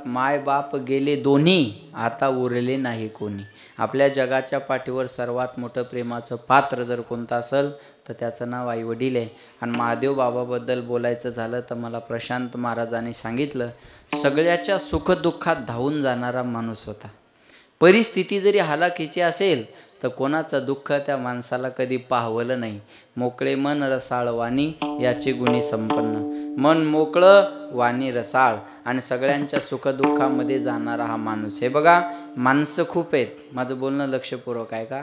माय बाप गेले दोन्ही, आता उरले नाही कोणी. आपल्या जगाच्या पाठीवर सर्वात मोठं प्रेमाचं पात्र जर कोणतं असेल तर त्याचं नाव आईवडील आहे. आणि महादेव बाबाबद्दल बोलायचं झालं तर मला प्रशांत महाराजांनी सांगितलं, सगळ्याच्या सुखदुःखात धावून जाणारा माणूस होता. परिस्थिती जरी हालाकीची असेल तर कोणाचं दुःख त्या माणसाला कधी पाहवलं नाही. मोकळे मन रसाळ वाणी याचे गुणी संपन्न. मन मोकळं वाणी रसाळ आणि सगळ्यांच्या सुखदुःखामध्ये जाणारा हा माणूस. हे बघा, माणसं खूप आहेत. माझं बोलणं लक्षपूर्वक आहे का?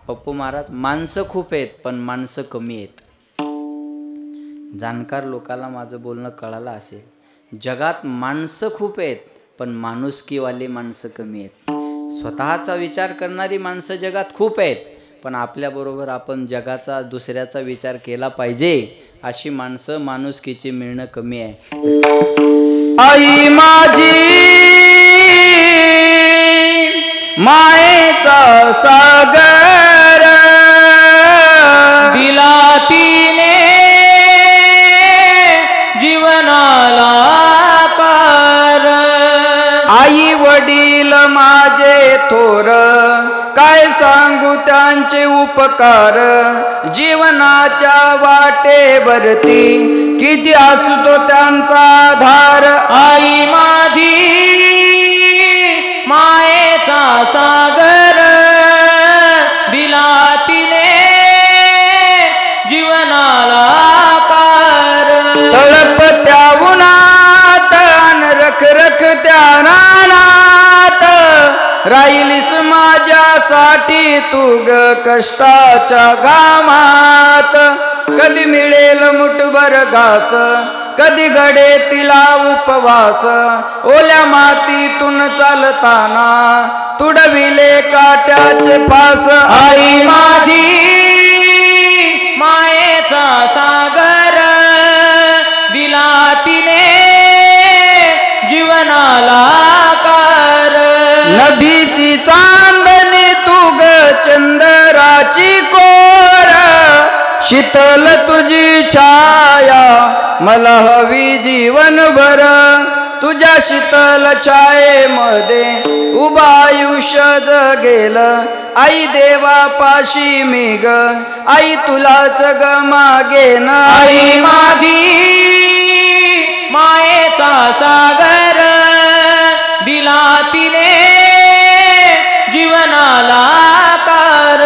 पप्पू महाराज, माणसं खूप आहेत पण माणसं कमी आहेत. जाणकार लोकांना माझं बोलणं कळालं असेल. जगात माणसं खूप आहेत पण माणुसकीवाले माणसं कमी आहेत. स्वतःचा विचार करणारी माणसं जगात खूप आहेत पण आपल्याबरोबर आपण जगाचा दुसऱ्याचा विचार केला पाहिजे अशी माणसं माणुसकीची मिळणं कमी आहे. आई माझी मायेचा सागर दिला तिने जीवनाला कार. आई वडील माझे थोर, काय सांगू त्यांचे उपकार. जीवनाच्या वाटेवरती किती असतो त्यांचा आधार. आई माझी मायेचा सागर दिला तिने जीवनाला कार. तळपत्या उन्हात अन रखरख त्या रानात राहिलीस माझ्यासाठी तू ग कष्टाच्या घामात. कधी मिळेल मुठभर घास, कधी घडे तिला उपवास. ओल्या मातीतून चालताना तुडविले काट्याचे फास. आई माझी मायेचा सागर दिला तिने जीवनाला कार. नदीची चांदणी तू ग चंद्राची कोर. शीतल तुझी छाया मला हवी जीवनभर. तुझ्या शीतल छायेमध्ये उभा आयुष्य जगेल. आई देवापाशी मी ग आई तुलाच ग मागेन. आई माझी मायेचा सागर दिला तिने जीवनाला कार.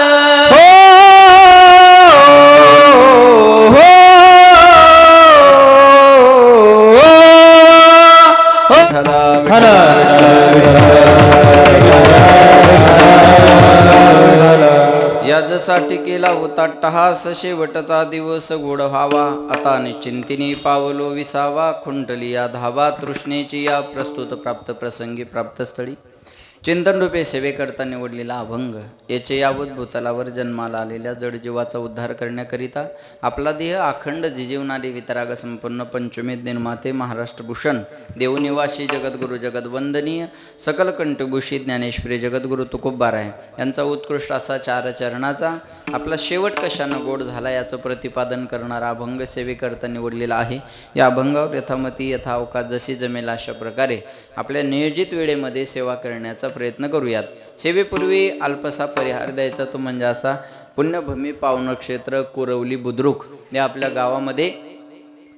हो याच्यासाठी केला होता टहास. शेवटचा दिवस गोड व्हावा आता निश्चिंतीने पावलो विसावा. खुंटली या धावा तृष्णेची या प्रस्तुत प्राप्त प्रसंगी प्राप्तस्थळी. चिंतन रूपे सेवेकरता निवडलेला अभंग याचे यावत भूतलावर जन्माला आलेल्या जडजीवाचा उद्धार करण्याकरिता आपला देह अखंड जिजीवणारी वितराग संपन्न पंचमेध निर्माते महाराष्ट्रभूषण देवनिवासी जगद्गुरु जगद्वंदनीय सकल कंठभूषित ज्ञानेश्वरी जगद्गुरु तुकोबाराय यांचा उत्कृष्ट असा चार चरणाचा आपला शेवट कशानं गोड झाला याचं प्रतिपादन करणारा अभंग सेवेकरता निवडलेला आहे. या अभंगावर यथामती यथावकाश जशी जमेल अशा प्रकारे आपल्या नियोजित वेळेमध्ये सेवा करण्याचा प्रयत्न करूयात. सेवेपूर्वी अल्पसा परिहार द्यायचा तो म्हणजे असा, पुण्यभूमी पावनक्षेत्र कुरवली बुद्रुक या आपल्या गावामध्ये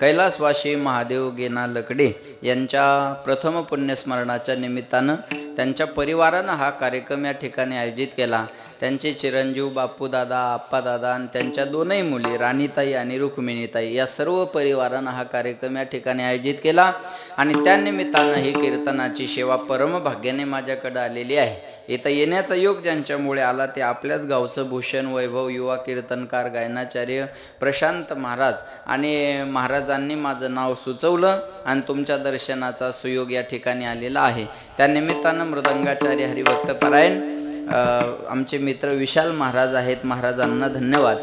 कैलासवासी महादेव गेना लकडे यांच्या प्रथम पुण्यस्मरणाच्या निमित्तानं त्यांच्या परिवारानं हा कार्यक्रम या ठिकाणी आयोजित केला. त्यांचे चिरंजीव बापूदादा, आप्पादादा आणि त्यांच्या दोनही मुली राणीताई आणि रुक्मिणीताई या सर्व परिवारानं हा कार्यक्रम या ठिकाणी आयोजित केला. आणि त्यानिमित्तानं ही कीर्तनाची सेवा परमभाग्याने माझ्याकडे आलेली आहे. इथं येण्याचा योग ज्यांच्यामुळे आला ते आपल्याच गावचं भूषण वैभव युवा कीर्तनकार गायनाचार्य प्रशांत महाराज. आणि महाराजांनी माझं नाव सुचवलं आणि तुमच्या दर्शनाचा सुयोग या ठिकाणी आलेला आहे. त्यानिमित्तानं मृदंगाचार्य हरिभक्त पारायण आमचे मित्र विशाल महाराज आहेत. महाराजांना धन्यवाद.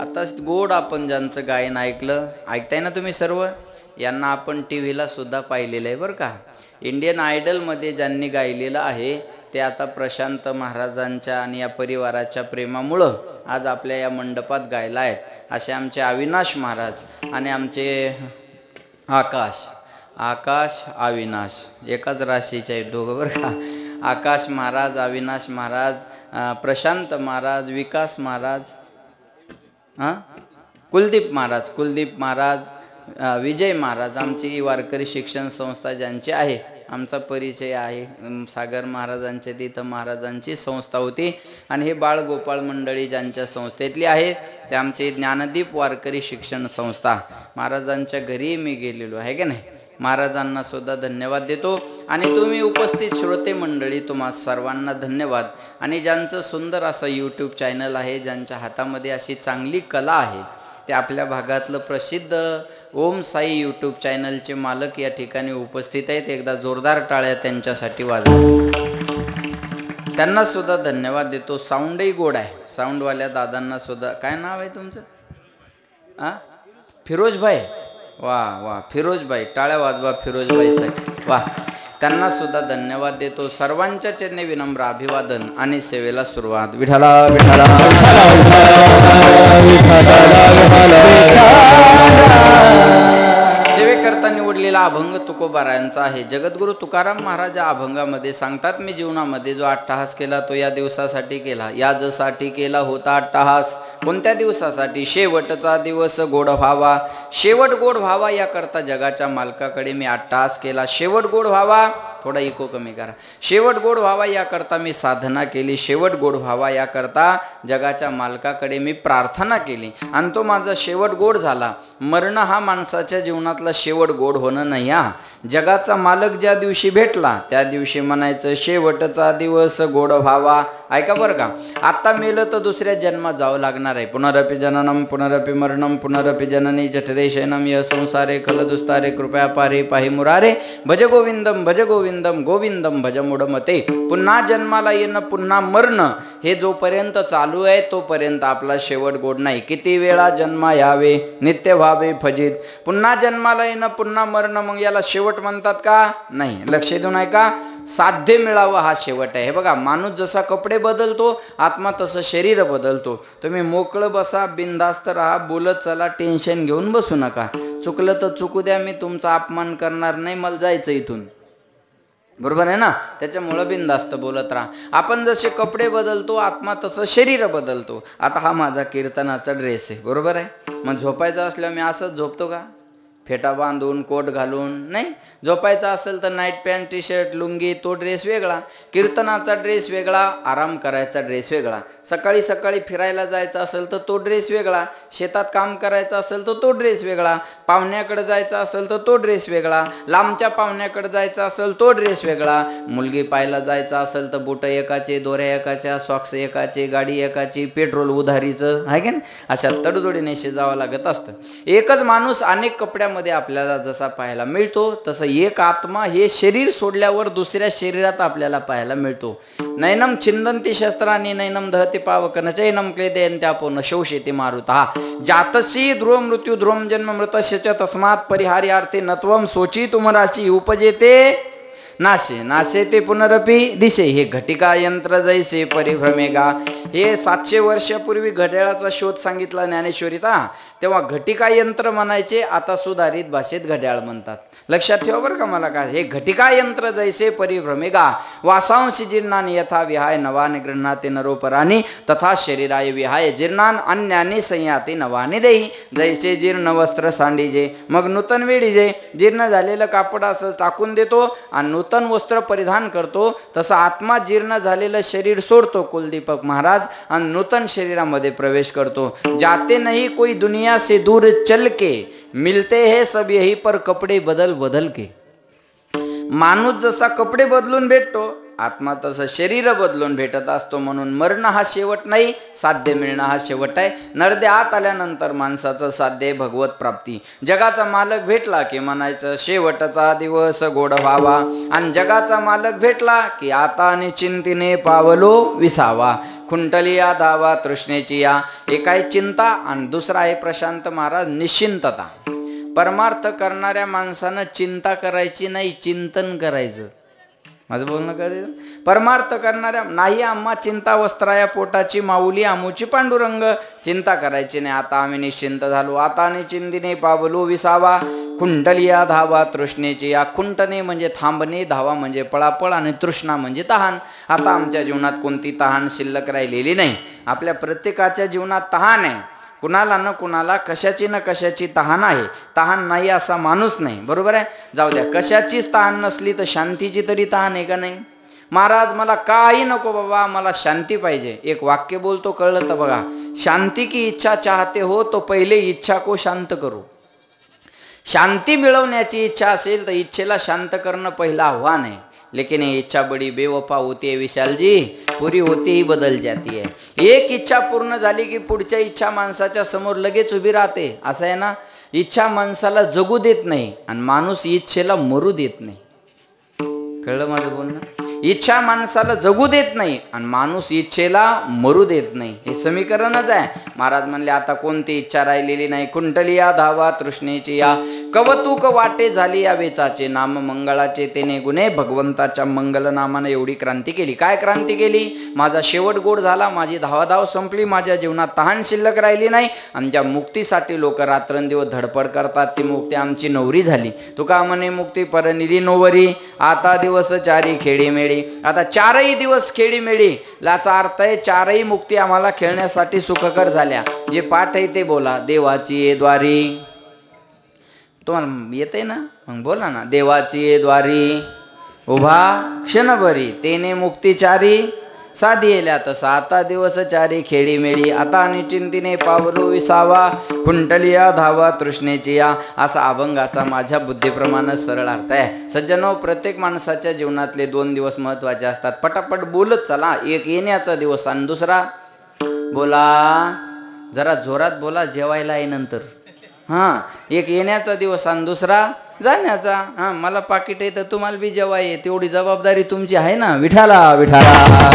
आता गोड आपण ज्यांचं गायन ऐकलं, ऐकताय ना तुम्ही सर्व, यांना आपण टी व्हीला सुद्धा पाहिलेलं आहे बरं का. इंडियन आयडलमध्ये ज्यांनी गायलेलं आहे ते आता प्रशांत महाराजांच्या आणि या परिवाराच्या प्रेमामुळं आज आपल्या या मंडपात गायला आहेत. असे आमचे अविनाश महाराज आणि आमचे आकाश आकाश अविनाश एकाच राशीचे आहेत दोघं बरं का. आकाश महाराज, अविनाश महाराज, प्रशांत महाराज, विकास महाराज, कुलदीप महाराज, विजय महाराज. आमची वारकरी शिक्षण संस्था ज्यांची आहे, आमचा परिचय आहे. सागर महाराजांच्या तिथं महाराजांची संस्था होती आणि हे बाळगोपाळ मंडळी ज्यांच्या संस्थेतली आहे ते आमचे ज्ञानदीप वारकरी शिक्षण संस्था. महाराजांच्या घरी मी गेलेलो आहे की नाही. महाराजांना सुद्धा धन्यवाद देतो आणि तुम्ही उपस्थित श्रोते मंडळी तुम्हा सर्वांना धन्यवाद. आणि ज्यांचं सुंदर असं यूट्यूब चॅनल आहे, ज्यांच्या हातामध्ये अशी चांगली कला आहे, ते आपल्या भागातलं प्रसिद्ध ओम साई यूट्यूब चॅनलचे मालक या ठिकाणी उपस्थित आहेत. एकदा जोरदार टाळ्या त्यांच्यासाठी वाजवा. त्यांना सुद्धा धन्यवाद देतो. साऊंडही गोड आहे. साऊंडवाल्या दादांना सुद्धा. काय नाव आहे तुमचं? फिरोजभाई. वा फिरोजभाई, टाळ्या वाजवा फिरोजभाईसाठी. वा, त्यांना सुद्धा धन्यवाद देतो. सर्वांच्या चरणी विनम्र अभिवादन आणि सेवेला सुरुवात. विठ्ठला विठ्ठला सेवेकरता निवडलेला अभंग तुकोबारायांचा आहे. जगद्गुरु तुकाराम महाराज या अभंगामध्ये सांगतात, मी जीवनामध्ये जो अट्टहास केला तो या दिवसासाठी केला, याजसाठी केला होता अट्टहास. कोणत्या दिवसासाठी? शेवटचा दिवस गोड व्हावा. शेवट गोड व्हावा याकरता जगाच्या मालकाकडे मी अट्टहास केला. शेवट गोड व्हावा, थोडा इको कमी करा. शेवट गोड व्हावा याकरता मी साधना केली. शेवट गोड व्हावा याकरता जगाच्या मालकाकडे मी प्रार्थना केली आणि तो माझा शेवट गोड झाला. मरण हा माणसाच्या जीवनातला शेवट गोड होणं नाही. जगाचा मालक ज्या दिवशी भेटला त्या दिवशी म्हणायचं शेवटचा दिवस गोड व्हावा. ऐका बरं का, आता मेलं तर दुसऱ्या जन्मात जावं लागणार आहे. पुनरपि जननम पुनरपि मरणम पुनरपि जननी जठरे शयनम य संसारे खलदुस्तारे कृपया पारे पाहि मुरारे भज गोविंदम गोविंदम भज मुडमते. पुन्हा जन्माला येणं पुन्हा मरणं हे जोपर्यंत चालू आहे तोपर्यंत आपला शेवट गोड नाही. किती वेळा जन्मा यावे नित्य व्हावे फजित. पुन्हा जन्माला येणं पुन्हा मरणं, मग याला शेवट म्हणतात का? नाही. लक्ष देऊन ऐका, साध्य मिळावं हा शेवट आहे. हे बघा, माणूस जसा कपडे बदलतो आत्मा तसं शरीर बदलतो. तुम्ही मोकळं बसा, बिनधास्त राहा, बोलत चला, टेन्शन घेऊन बसू नका. चुकलं तर चुकू द्या, मी तुमचा अपमान करणार नाही, मला जायचं इथून. बरोबर आहे ना? त्याच्यामुळं बिनधास्त बोलत राहा. आपण जसे कपडे बदलतो आत्मा तसं शरीर बदलतो. आता हा माझा कीर्तनाचा ड्रेस आहे, बरोबर आहे. मग झोपायचं असल्यावर मी असंच झोपतो का? फेटा बांधून कोट घालून नाही. झोपायचा असेल तर night pant T shirt lungi, तो ड्रेस वेगळा. कीर्तनाचा ड्रेस वेगळा, आराम करायचा ड्रेस वेगळा. सकाळी सकाळी फिरायला जायचं असेल तर तो ड्रेस वेगळा. शेतात काम करायचं असेल तर तो ड्रेस वेगळा. पाहुण्याकडे जायचं असेल तर तो ड्रेस वेगळा. लांबच्या पाहुण्याकडे जायचं असेल तो ड्रेस वेगळा. मुलगी पाहायला जायचं असेल तर बुटं एकाचे, दोऱ्या एकाच्या, सॉक्स एकाचे, गाडी एकाची, पेट्रोल उधारीचं आहे की नाही. अशा तडजोडीने जावं लागत असतं. एकच माणूस अनेक कपड्यामध्ये आपल्याला जसा पाहायला मिळतो तसं एक आत्मा हे शरीर सोडल्यावर दुसऱ्या शरीरात आपल्याला पाहायला मिळतो. नैनम छिंदंती शस्त्रांनी नैनम दहती पावकन चैनम क्लेदयंत्यापोन शोषेती मारुता. जातसी ध्रुव मृत्यू ध्रुवम जन्म मृतस्य च तस्मात् परिहार्यार्थे नत्वम सोची तुमराशी उपजेते नाशे नाशे ते पुनरपी दिशे. हे घटिका यंत्र जैसे परिभ्रमेगा. हे 700 वर्षापूर्वी घड्याळाचा शोध सांगितला ज्ञानेश्वरीता, तेव्हा घटिका यंत्र म्हणायचे, आता सुधारित भाषेत घड्याळ म्हणतात. लक्षात ठेवा बरं का मला. काय हे घटिका यंत्र जैसे परिभ्रमेगा वासांशी जीर्णानि यथा विहाय नवानि गृह्णाते नरोपरानी तथा शरीराय विहाय जीर्णान अन्यानी संयाती नवानी देई. जैसे जीर्ण वस्त्र सांडीजे मग नूतन वेडीजे. जीर्ण झालेलं कापड असं टाकून देतो आणि नूतन वस्त्र परिधान करतो, तसं आत्मा जीर्ण झालेलं शरीर सोडतो कुलदीपक महाराज आणि नूतन शरीरामध्ये प्रवेश करतो. जाते नहीं कोई दुनिया से दूर चल के मिलते हैं सब यही पर कपडे बदल बदल के. माणूस जसा कपडे बदलून भेटतो आत्मा तसं शरीर बदलून भेटत असतो. म्हणून मरण हा शेवट नाही, साध्य मिळणं हा शेवट आहे. नरदे आत आल्यानंतर माणसाचं साध्य भगवत प्राप्ती. जगाचा मालक भेटला की म्हणायचं शेवटचा दिवस गोड व्हावा. आणि जगाचा मालक भेटला की आता निश्चिंतीने पावलो विसावा. खुंटली या धावा तृष्णेची या. एक आहे चिंता आणि दुसरा आहे प्रशांत महाराज निश्चिंतता. परमार्थ करणाऱ्या माणसानं चिंता करायची नाही, चिंतन करायचं. माझं बोलणं कळलं? परमार्थ करणाऱ्या नाही आम्हा चिंता वस्त्राया पोटाची माऊली आमुची पांडुरंग. चिंता करायची नाही, आता आम्ही निश्चिंत झालो. आता निश्चिंतीने पावलो विसावा कुंडलिया धावा तृष्णेची. या खुंटणे म्हणजे थांबणे, धावा म्हणजे पळापळ आणि तृष्णा म्हणजे तहान. आता आमच्या जीवनात कोणती तहान शिल्लक राहिलेली नाही. आपल्या प्रत्येकाच्या जीवनात तहान आहे. कुणाला न कुणाला कशाची न कशाची तहान आहे. तहान नाही असा माणूस नाही, बरोबर आहे. जाऊ द्या, कशाचीच तहान नसली तर शांतीची तरी तहान आहे का नाही. महाराज मला काही नको बाबा, मला शांती पाहिजे. एक वाक्य बोलतो, कळलं तर बघा. शांती की इच्छा चाहते हो तो पहिले इच्छा को शांत करो. शांती मिळवण्याची इच्छा असेल तर इच्छेला शांत करणं पहिलं आव्हान आहे. लेकिन ये इच्छा बड़ी बेवफा होती है विशाल जी, पूरी होती ही बदल जाती है. एक इच्छा पूर्ण झाली की पुढच्या इच्छा माणसाच्या समोर लगेच उभी राहते. असं आहे ना, इच्छा माणसाला जगू देत नाही आणि माणूस इच्छेला मरू देत नाही. कळलं माझं बोलणं? इच्छा माणसाला जगू देत नाही आणि माणूस इच्छेला मरू देत नाही. हे समीकरणच आहे. महाराज म्हणले आता कोणती इच्छा राहिलेली नाही. कुंटलिया धावा तृष्णेची या कवतुक वाटे झाली या वेचाचे. नाम मंगळाचे तेने गुणे भगवंताच्या मंगल नामाने एवढी क्रांती केली. काय क्रांती केली? माझा शेवट गोड झाला, माझी धावाधाव संपली, माझ्या जीवनात तहान शिल्लक राहिली नाही. आणि ज्या मुक्तीसाठी लोक रात्रंदिवस धडपड करतात ती मुक्ती आमची नवरी झाली. तुका म्हणे मुक्ती परनिली नोवरी, आता दिवस चारी खेडी मेळी. आता चारही दिवस खेडी मेळी याचा अर्थ आहे चारही मुक्ती आम्हाला खेळण्यासाठी सुखकर झाल्या. जे पाठ आहे ते बोला. देवाची ये द्वारी, तुम्हाला येते ना, मग बोला ना. देवाची ये द्वारी उभा क्षणभरी तेने मुक्तीचारी साधियेल्या तसा आता दिवस चारी खेडी मेळी. आता निश्चिंतीने पावलो विसावा कुंटलिया धावा तृष्णेची या. असा अभंगाचा माझ्या बुद्धीप्रमाणे सरळ अर्थ आहे. सज्जनो, प्रत्येक माणसाच्या जीवनातले 2 दिवस महत्वाचे असतात. पटापट बोलत चला. एक येण्याचा दिवस आणि दुसरा बोला, जरा जोरात बोला, जेवायला आहे नंतर. हां, एक येण्याचा दिवस आणि दुसरा जाण्याचा. हां, मला पाकिट आहे तर तुम्हाला बी जेव्हा आहे तेवढी जबाबदारी तुमची आहे ना. विठाला विठाला.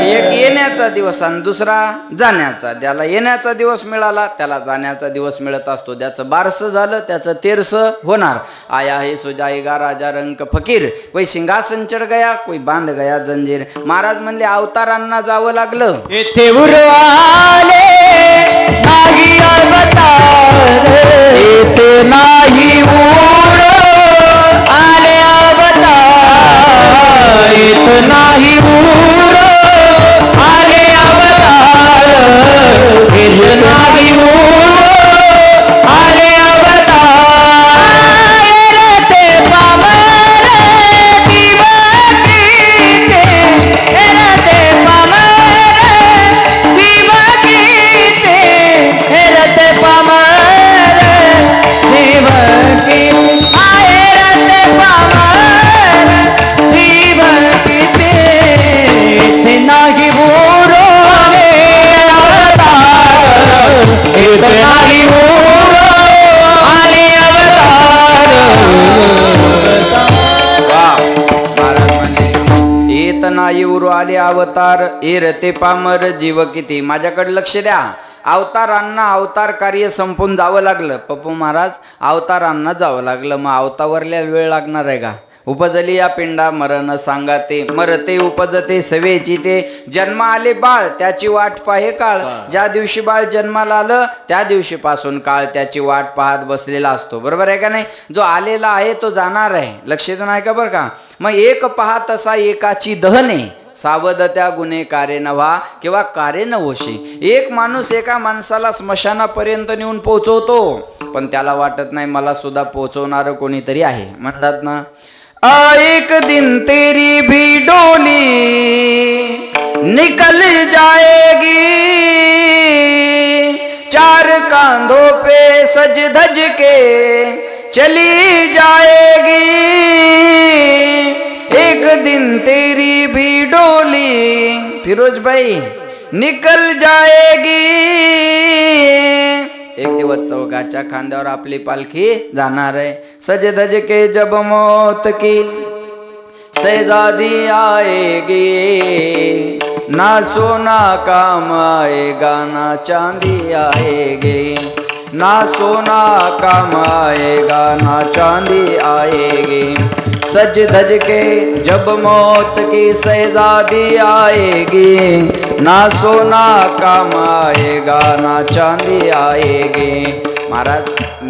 एक येण्याचा दिवस आणि दुसरा जाण्याचा. ज्याला येण्याचा दिवस मिळाला त्याला जाण्याचा दिवस मिळत असतो. ज्याचं बारसं झालं त्याचं 13 होणार. आया हे सुजाएगा राजा रंग फकीर, कोई सिंहासन चढ गया कोई बांध गया जंजीर. महाराज म्हणले अवतारांना जावं लागलं. येथे उरवाले नाही अवतार, येथे नाही उर आले अवतार, येथे नाही उर आले अवतार, येथे नाही उर आले अवतार. ते पामर दिवकीते, ते पामर दिवकीते, ते पामर दिवकी आयरते पामर दिवकीते. ते नाही उरो अवतार, ते नाही उरो आले अवतार. महाराज म्हणले येत नाही उरू आले अवतार, एरते पामर जीव किती. माझ्याकडे लक्ष द्या. अवतारांना अवतार कार्य संपून जावं लागलं. पप्पू महाराज अवतारांना जावं लागलं, मग अवतावरल्या वेळ लागणार आहे का? उपजली या पिंडा मरण सांगाते, मरते उपजते सवेची ते. जन्म आले बाळ त्याची वाट पाहे काळ. ज्या दिवशी बाळ जन्माला आलं त्या दिवशीपासून काळ त्याची वाट पाहत बसलेला असतो. बरोबर आहे का नाही? जो आलेला आहे तो जाणार आहे. लक्ष देऊन ऐका बरं का. मग एक पहा तसा एकाची दहने, सावध त्या गुन्हे कार्य नव्हा किंवा कार्य न होशी. एक माणूस एका माणसाला स्मशानापर्यंत नेऊन पोहोचवतो, पण त्याला वाटत नाही मला सुद्धा पोहोचवणारं कोणीतरी आहे. म्हणतात ना, एक दिन तेरी भी डोली निकल जाएगी, 4 कांधों पे सज धज के चली जाएगी. एक दिन तेरी भी डोली फिरोज भाई निकल जाएगी. एक दिवस चौघाच्या खांद्यावर आपली पालखी जाणार आहे. सज धज के जब मौत की शहजादी आएगी, ना सोना काम आएगा ना चांदी आएगी. ना सोना काम आएगा ना चांदी आएगी, सज धज के जब मौत की शहजादी आएगी, ना सोना काम आएगा ना चांदी आएगी। महाराज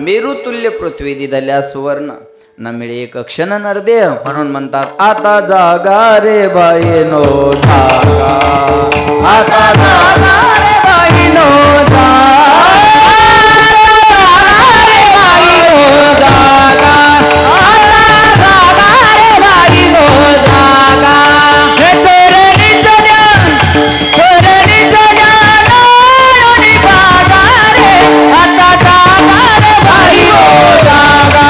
मेरुतुल्य पृथ्वी दिधल्या सुवर्ण न मिळे एक क्षण नरदेह, म्हणून म्हणतात आता जागा रे बाईनो जागा, आता जागा रे बाईनो जागा, रे बाईनो जागा, आता जागा रे बाईनो जागा, हे तोरे निजल्या लोणी बागा रे, आता जागा रे बाईनो जागा,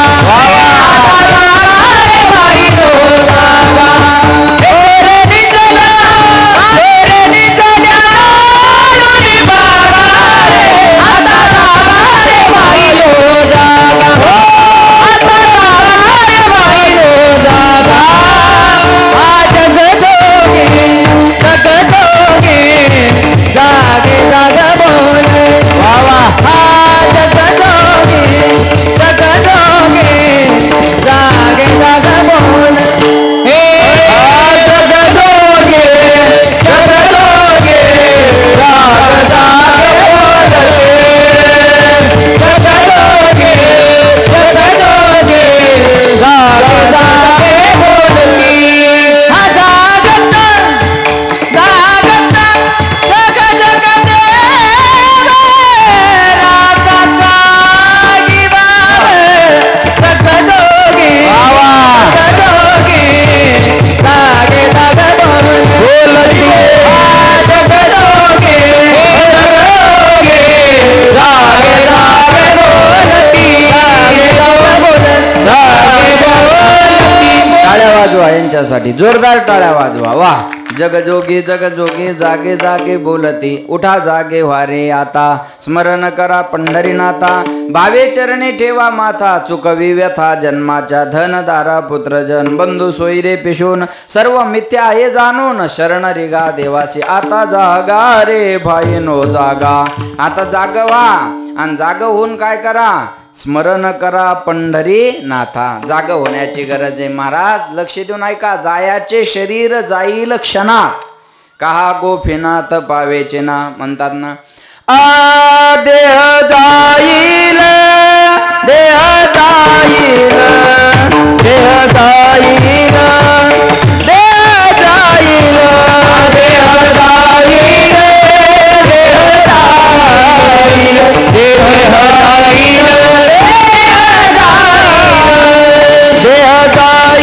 यांच्यासाठी जोरदार टाळ्या वाजवा. वा जगजोगी जागे जागे बोलती, उठा जागे व्हारे आता, स्मरण करा पंढरीनाथा, भावे चरणी ठेवा माथा, चुकवी व्यथा जन्माच्या, धनदारा पुत्रजन बंधू सोयरे पिशून, सर्व मिथ्या हे जाणून, शरण रिगा देवासी, आता जागा रे भाईनो जागा, आता जागवा आणि जाग होऊन काय करा, स्मरण करा पंढरी नाथा. जाग होण्याची गरज आहे महाराज, लक्ष देऊन ऐका. जायाचे शरीर जाईल क्षणात, कहा गोपीनाथ पावेचे ना, म्हणतात ना आ देह जाईल, देह जाईल, देह जाईल, देह जाईल, देह जाईल, देह जाईल, देह जाईल,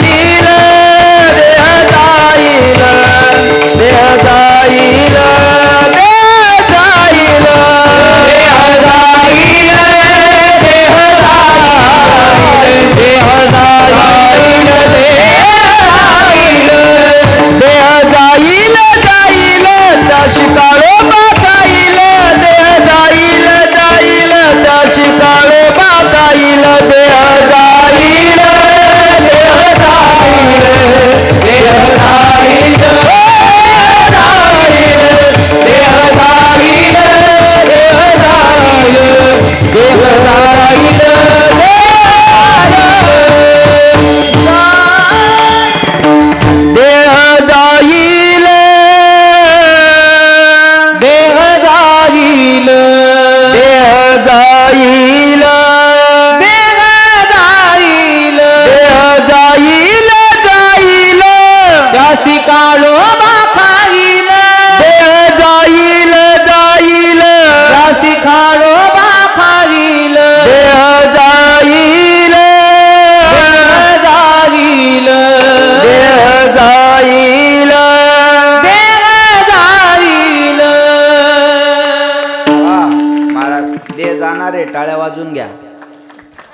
टाळ्या वाजून घ्या,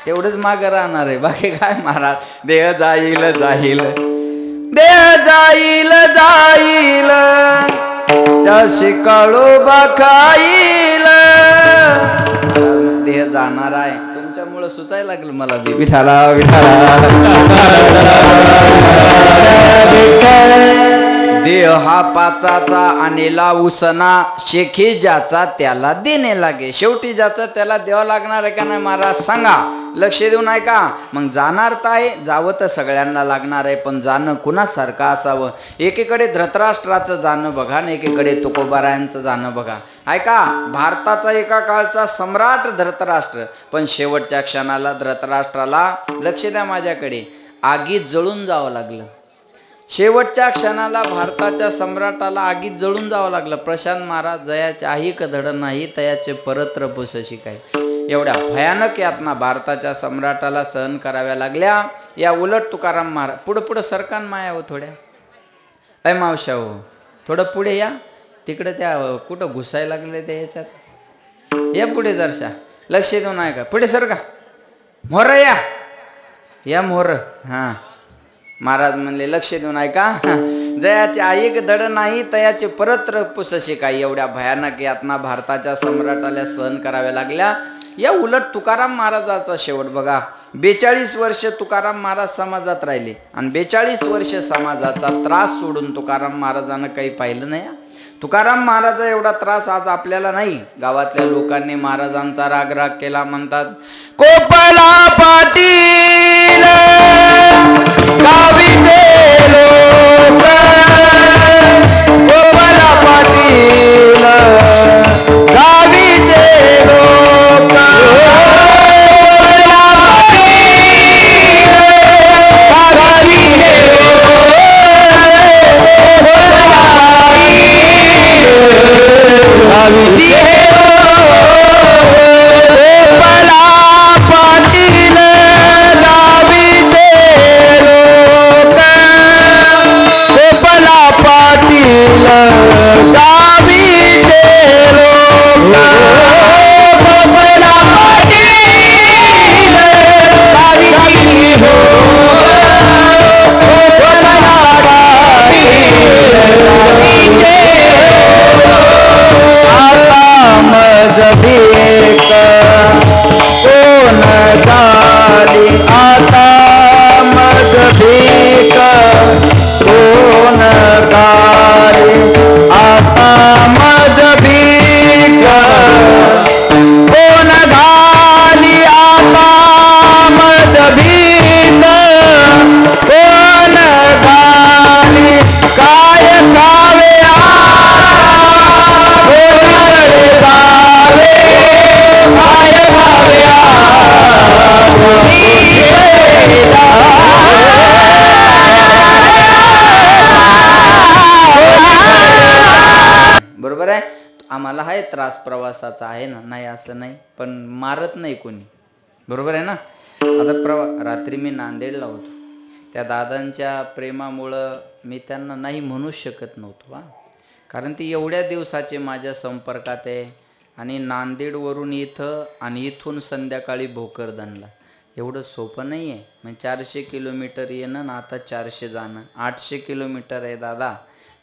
तेवढंच मागे राहणार आहे, बाकी काय महाराज. देह जाईल जाईल, देह जाईल जाईल, त्याशी काळोबा खाईल. देह जाणार आहे, तुमच्यामुळे सुचायला लागलं मला बी. विठाला विठाला देह हा पाचाचा आणेला उसना, शेखी ज्याचा त्याला देणे लागे. शेवटी ज्याचा त्याला द्यावं लागणार आहे का नाही महाराज सांगा, लक्ष देऊन ऐका. मग जाणार तर आहे, जावं तर सगळ्यांना लागणार आहे, पण जाणं कुणासारखं असावं. एकीकडे धृतराष्ट्राचं जाणं बघा आणि एकीकडे तुकोबारायांचं जाणं बघा. ऐका, भारताचा एका काळचा सम्राट धृतराष्ट्र, पण शेवटच्या क्षणाला धृतराष्ट्राला, लक्ष द्या माझ्याकडे, आगीत जळून जावं लागलं. शेवटच्या क्षणाला भारताच्या सम्राटाला आगीत जळून जावं लागलं. प्रशांत महाराज, जयाचे आहिक धड नाही तयाचे परत्र पुसशी काय. एवढ्या भयानक यातना भारताच्या सम्राटाला सहन कराव्या लागल्या. या उलट तुकाराम महाराज, पुढं सरकान माया हो थोड्या, अय मावशा हो थोडं पुढे या, तिकडे त्या कुठं घुसायला लागले त्या याच्यात, या पुढे जरशा, लक्ष देऊन आहे का, पुढे सर का, मोर या मोर. हां महाराज म्हणले लक्ष देऊन ऐका, जयाचे आईक धड नाही तयाचे परत्र पुसशी काय. एवढ्या भयानक यातना भारताच्या सम्राटाला सहन कराव्या लागल्या. या उलट तुकाराम महाराजाचा शेवट बघा. 42 वर्ष तुकाराम महाराज समाजात राहिले आणि 42 वर्ष समाजाचा त्रास सोडून तुकाराम महाराजांना काही पाहिलं नाही. तुकाराम महाराजा एवढा त्रास आज आपल्याला नाही. गावातल्या लोकांनी महाराजांचा राग केला. म्हणतात, कोपला पाटील गावीचे लोक, कोपला पाटील गावीचे लोक, आम्हाला आहे त्रास प्रवासाचा आहे ना, नाही असं नाही, पण मारत नाही कोणी, बरोबर आहे ना. आता रात्री मी नांदेडला होतो. त्या दादांच्या प्रेमामुळं मी त्यांना नाही म्हणू शकत नव्हतो हा, कारण ती एवढ्या दिवसाचे माझ्या संपर्कात आहे. आणि नांदेडवरून इथं आणि इथून संध्याकाळी भोकरदनला एवढं सोपं नाही आहे. म्हणजे 400 किलोमीटर येणं ना, आता 400 जाणं, 800 किलोमीटर आहे दादा,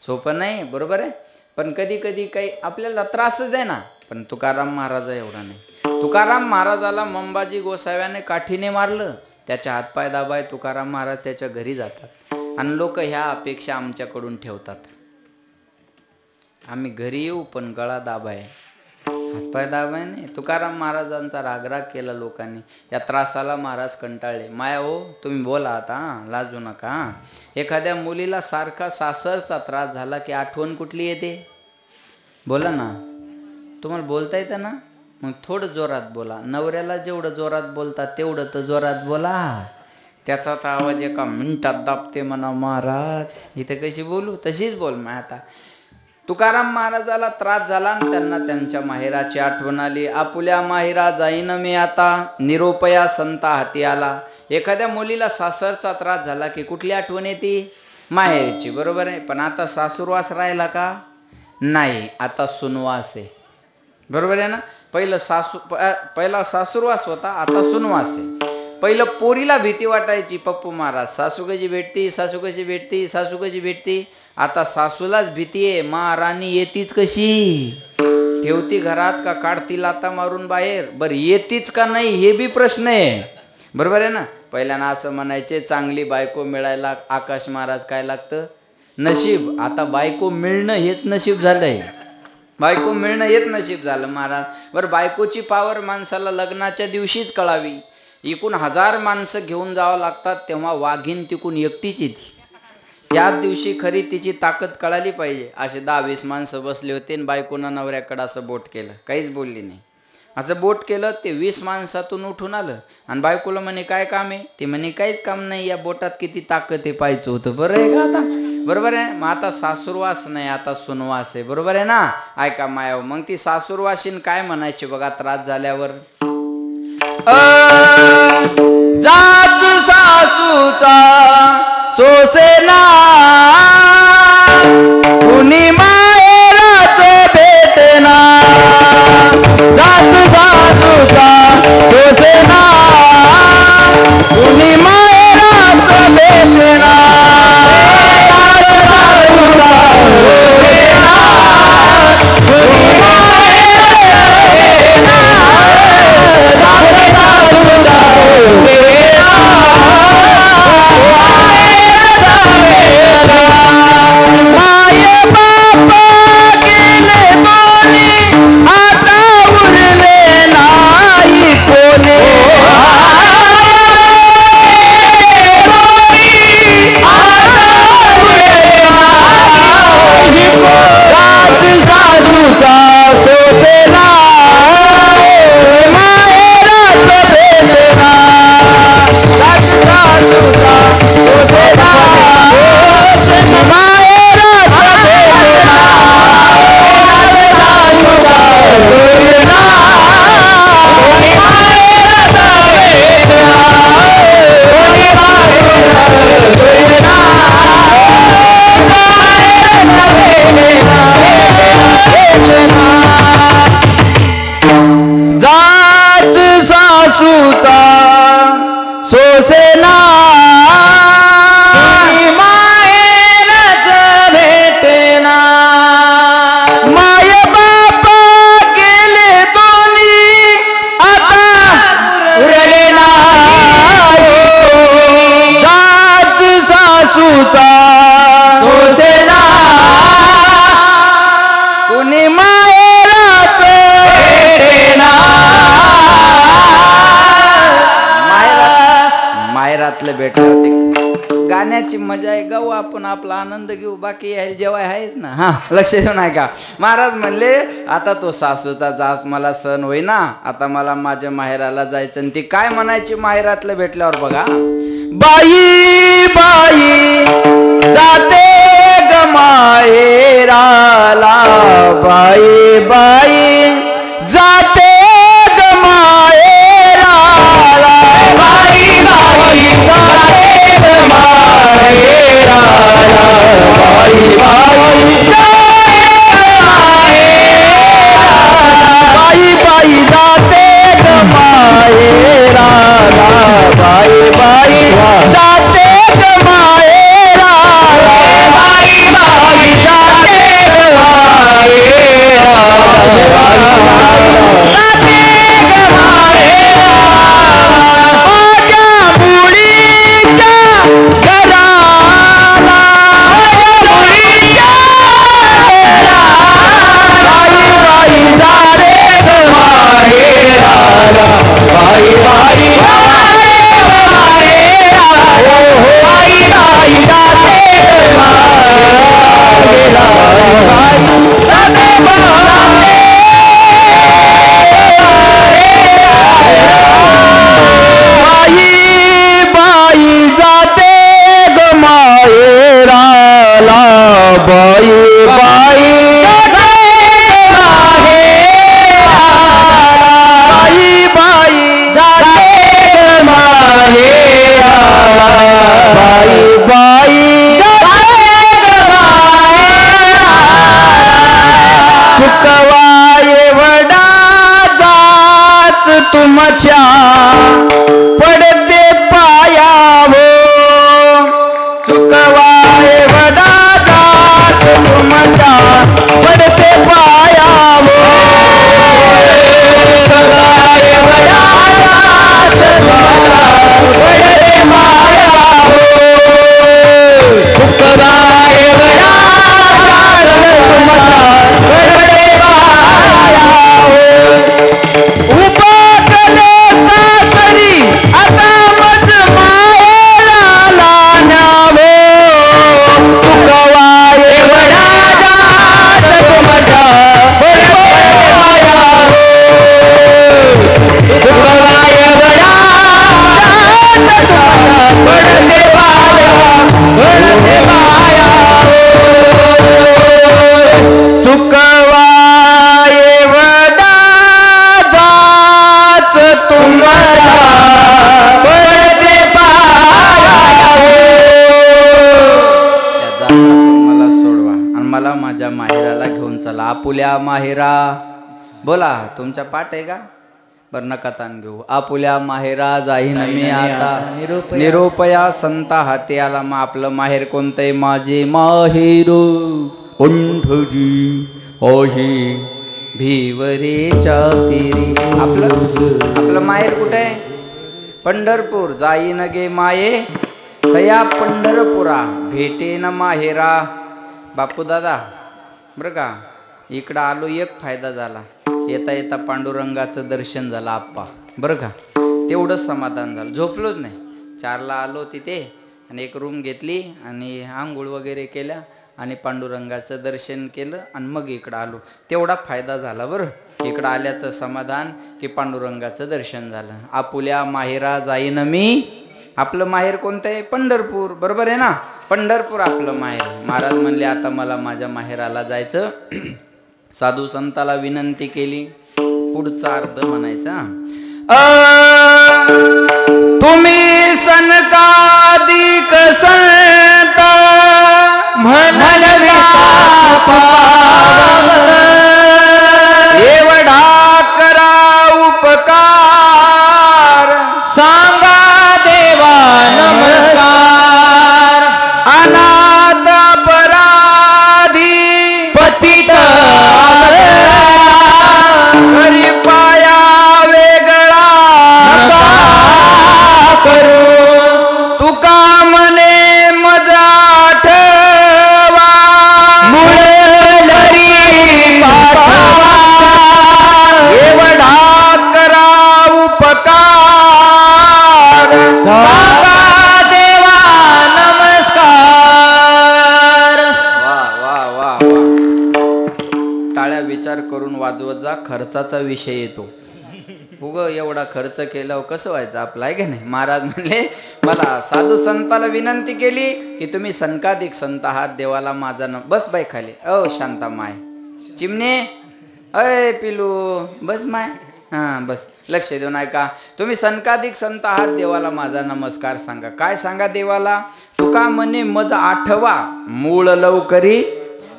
सोपं नाही, बरोबर आहे. पण कधी कधी काही आपल्याला त्रासच आहे ना. पण तुकाराम महाराजा एवढा नाही. तुकाराम महाराजाला मंबाजी गोसाव्याने काठीने मारलं, त्याच्या हातपाय दाबाय तुकाराम महाराज त्याच्या घरी जातात. आणि लोक ह्या अपेक्षा आमच्याकडून ठेवतात, आम्ही घरी येऊ पण गळा दाबाय, हातपाय दाबाय नाही. तुकाराम महाराजांचा रागराग केला लोकांनी. या त्रासाला महाराज कंटाळले. माया हो तुम्ही बोला आता, लाजू नका. एखाद्या मुलीला सारखा सासरचा त्रास झाला की आठवण कुठली येते, बोला ना. तुम्हाला बोलता येतं ना, मग थोडं जोरात बोला. नवऱ्याला जेवढं जोरात बोलता तेवढं तर जोरात बोला. त्याचा तर आवाज एका मिनिटात दाबते म्हणा महाराज. इथे कशी बोलू तशीच बोल. मग आता तुकाराम महाराजाला त्रास झाला आणि त्यांना त्यांच्या माहेराची आठवण आली. आपुल्या माहेरा जाईन मी आता, निरोपया संता हाती आला. एखाद्या मुलीला सासरचा त्रास झाला की कुठली आठवण येते, माहेरची, बरोबर आहे. पण आता सासूरवास राहिला का नाही, आता सुनवास आहे, बरोबर आहे ना. पहिला सासूरवास होता, आता सुनवास आहे. पहिलं पोरीला भीती वाटायची, पप्पू महाराज सासू कशी भेटती, सासू कशी भेटती, सासू कशी भेटती. आता सासूलाच भीती आहे, महाराणी येतीच कशी, ठेवती घरात का काढती लाता मारून बाहेर, बरं येतीच का नाही हे बी प्रश्न आहे, बरोबर आहे ना. पहिल्यानं असं म्हणायचे, चांगली बायको मिळायला आकाश महाराज काय लागतं, नशीब. आता बायको मिळणं हेच नशीब झालंय. बायको मिळणं हेच नशीब झालं महाराज. बरं, बायकोची पावर माणसाला लग्नाच्या दिवशीच कळावी. इकून 1000 माणसं घेऊन जावं लागतात, तेव्हा वाघीण तिकून एकटीच येते. त्याच दिवशी खरी तिची ताकद कळाली पाहिजे. असे 10-20 माणसं बसले होते आणि बायकोनं नवऱ्याकडं असं बोट केलं, काहीच बोलली नाही. असं बोट केलं, ते 20 माणसातून उठून आलं आणि बायकोला म्हणे काय काम आहे? ते म्हणे काहीच काम नाही, या बोटात किती ताकद आहे पाहायचं होतं. बरं आहे का आता? बरोबर आहे. मग आता सासूरवास नाही, आता सुनवास आहे. बरोबर आहे ना? ऐका मायाव, मग ती सासूरवाशीन काय म्हणायची बघा त्रास झाल्यावर. जाच सासूचा सोसेना कुणी माहेराच भेटना. जाच सासूचा सोसेना कुणी माहेराच भेटना. भेटलं ते गाण्याची मजा आहे. गाऊ आपण, आपला आनंद घेऊ, बाकी यायला जेवाय आहेच ना. हा, लक्ष देऊ नाही का? महाराज म्हणले आता तो सासूचा जात मला सण होईना, आता मला माझ्या माहेराला जायचं. आणि ती काय म्हणायची माहेरातलं भेटल्यावर बघा. बाई बाई जाते ग माहेराला, बाई बाई जाते ग माहेराला, बाई बाई जाते ग माहेराला, बाई बाई बाई बाई जाते ग माहेराला, बाई बाई जाते ग माहेराला, बाई बाई जाते ग माहेराला. आपुल्या माहेरा. बोला, तुमच्या पाठ आहे का? बरं नका ताण घेऊ. आपुल्या माहेरा जाईन मी आता, निरोपया संता हाती आला. मग आपलं माहेर कोणतंय? माझे माहेर पंढरी आहे भिवरेच्या तीरी. आपलं माहेर कुठे आहे? पंढरपूर. जाईन गे माये तया पंढरपुरा, भेटेन माहेरा. बापू दादा बरं का, इकडं आलो एक फायदा झाला, येता येता पांडुरंगाचं दर्शन झालं आप्पा. बरं का, तेवढंच समाधान झालं. झोपलोच नाही. 4ला आलो तिथे आणि एक रूम घेतली आणि आंघोळ वगैरे केल्या आणि पांडुरंगाचं दर्शन केलं आणि मग इकडं आलो. तेवढा फायदा झाला. बरं, इकडं आल्याचं समाधान की पांडुरंगाचं दर्शन झालं. आपुल्या माहेरा जाईन मी. आपलं माहेर कोणतं आहे? पंढरपूर. बरोबर आहे ना, पंढरपूर आपलं माहेर. महाराज म्हणले आता मला माझ्या माहेराला जायचं. साधू संताला विनंती केली. पुढचा अर्थ म्हणायचा, तुम्ही सनकादिक संत म्हणन एवढा करा उपकार, सांगा देवा नमस्कार. अनाथ अपराधी पतित करी पाया वेगळा करू, तुका म्हणे मजा ठेवा, मुळलरी पाठवा. एवढा करा उपकार, सांगा देवा नमस्कार. वा वा वा वा. टाळ्या विचार करून वाजवत जा. खर्चाचा विषय येतो. उग एवढा खर्च केल्यावर कसं व्हायचं आपलं, आहे की नाही? महाराज म्हणले मला साधू संताला विनंती केली की तुम्ही सनकादिक संत आहात, देवाला माझा बस बाई खाली. शांता माय चिमणे, अय पिलू बस माय. हां बस, लक्ष देऊन ऐका. तुम्ही सनकादिक संत आहात, देवाला माझा नमस्कार सांगा. काय सांगा देवाला? तुका म्हणे मज आठवा, मूळ लवकरी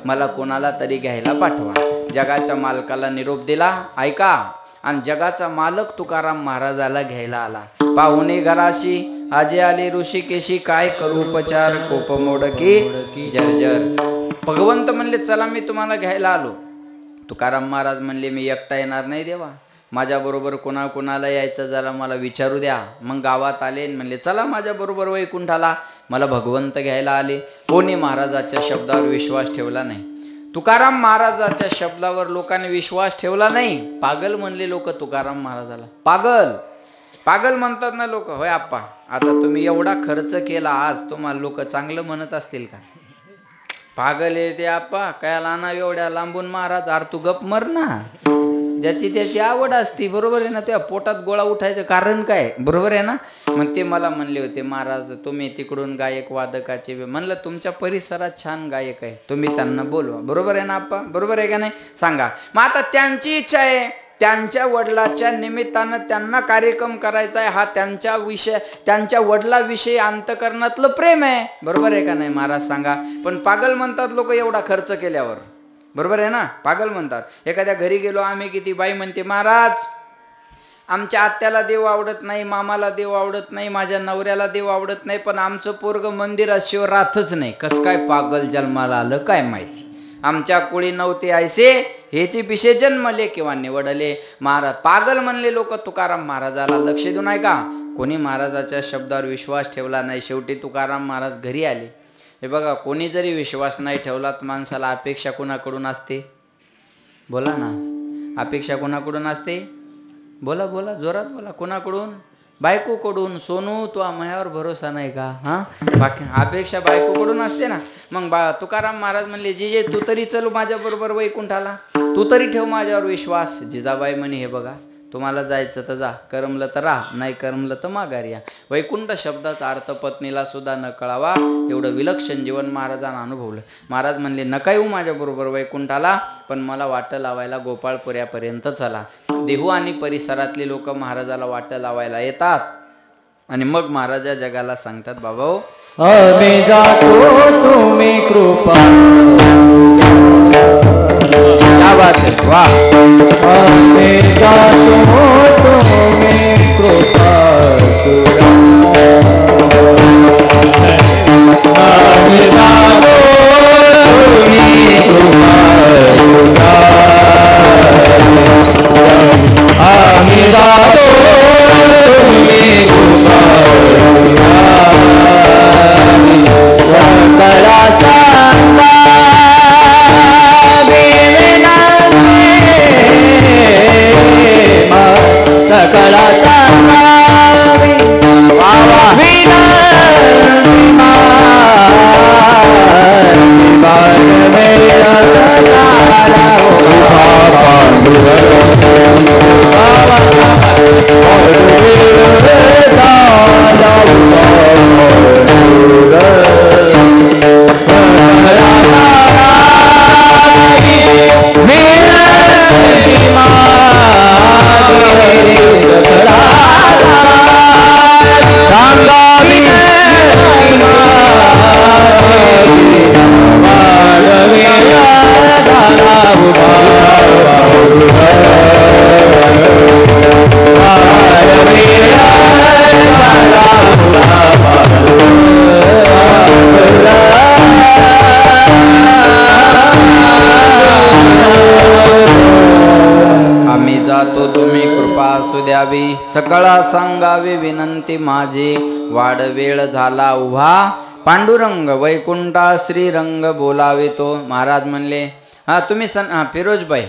मला कोणाला तरी घ्यायला पाठवा. जगाच्या मालकाला निरोप दिला. ऐका, आणि जगाचा मालक तुकाराम महाराजाला घ्यायला आला. पाहुणे घराशी आजे आले ऋषिकेशी, काय करू उपचार कोप मोडकी जर्जर. भगवंत म्हणले चला मी तुम्हाला घ्यायला आलो. तुकाराम महाराज म्हणले मी एकटा येणार नाही देवा, माझ्याबरोबर कोणाला यायचं झालं मला विचारू द्या. मग गावात आले म्हणले चला माझ्याबरोबर वैकुंठाला. मला भगवंत घ्यायला आले. कोणी महाराजाच्या शब्दावर विश्वास ठेवला नाही. तुकाराम महाराजाच्या शब्दावर लोकांनी विश्वास ठेवला नाही. पागल म्हणले लोक तुकाराम महाराजाला. पागल म्हणतात ना लोक. होय आप्पा, आता तुम्ही एवढा खर्च केला, आज तुम्हाला लोक चांगलं म्हणत असतील का? पागल आहे ते आप्पा, काय लाना एवढ्या लांबून महाराज. अरे तू गप मर ना. ज्याची त्याची आवड असती. बरोबर आहे ना? त्या पोटात गोळा उठायचं कारण काय? बरोबर आहे ना? मग ते मला म्हणले होते महाराज तुम्ही तिकडून गायक वादकाचे. म्हणलं तुमच्या परिसरात छान गायक आहे, तुम्ही त्यांना बोलवा. बरोबर आहे ना आप्पा? बरोबर आहे का नाही? सांगा. मग आता त्यांची इच्छा आहे, त्यांच्या वडिलाच्या निमित्तानं त्यांना कार्यक्रम करायचा आहे. हा त्यांच्या वडिलाविषयी अंतकरणातलं प्रेम आहे. बरोबर आहे का नाही महाराज? सांगा. पण पागल म्हणतात लोक एवढा खर्च केल्यावर. बरोबर आहे ना? पागल म्हणतात. एखाद्या घरी गेलो आम्ही, किती बाई म्हणते महाराज आमच्या आत्याला देव आवडत नाही, मामाला देव आवडत नाही, माझ्या नवऱ्याला देव आवडत नाही, पण आमचं पोरग मंदिराशिवाय राहतच नाही. कस काय पागल जन्माला आलं काय माहिती. आमच्या कोळी नव्हते ऐसे, हेची पिशे जन्मले किंवा निवडले. महाराज पागल म्हणले लोक तुकाराम महाराजाला. लक्ष देऊन आहे का? कोणी महाराजाच्या शब्दावर विश्वास ठेवला नाही. शेवटी तुकाराम महाराज घरी आले. हे बघा, कोणी जरी विश्वास नाही ठेवला तर माणसाला अपेक्षा कोणाकडून असते? बोला ना, अपेक्षा कोणाकडून असते? बोला बोला, जोरात बोला. कोणाकडून? बायकोकडून. सोनू तू मायावर भरोसा नाही का? हां, बाकी अपेक्षा बायकोकडून असते ना. मग तुकाराम महाराज म्हणले जिजे तू तरी चल माझ्याबरोबर वैकुंठाला, तू तरी ठेव माझ्यावर विश्वास. जिजाबाई म्हणे हे बघा तुम्हाला जायचं तर जा, करमलं तर राहा, नाही करमलं तर माघारी या. वैकुंठ शब्दाचा अर्थ पत्नीला सुद्धा न कळावा एवढं विलक्षण जीवन महाराजांना अनुभवलं. महाराज म्हणले नका येऊ माझ्याबरोबर वैकुंठाला, पण मला वाटं लावायला गोपाळपुऱ्यापर्यंत चला. देहू आणि परिसरातले लोक महाराजाला वाटं लावायला येतात आणि मग महाराजा जगाला सांगतात बाबा आम्ही जातो तुम्ही कृपा क्या बात है, वाह. आम्ही जातो तुम्ही कृपा करा. आम्ही जातो तुम्ही कृपा करा. आम्ही जातो तुम्ही कृपा करा. सकळाचा सकळाचा सकळा सांगावी विनंती माझी, वाढ वेळ झाला उभा पांडुरंग वैकुंठा श्रीरंग बोलावे तो. महाराज म्हणले हा तुम्ही फिरोजबाई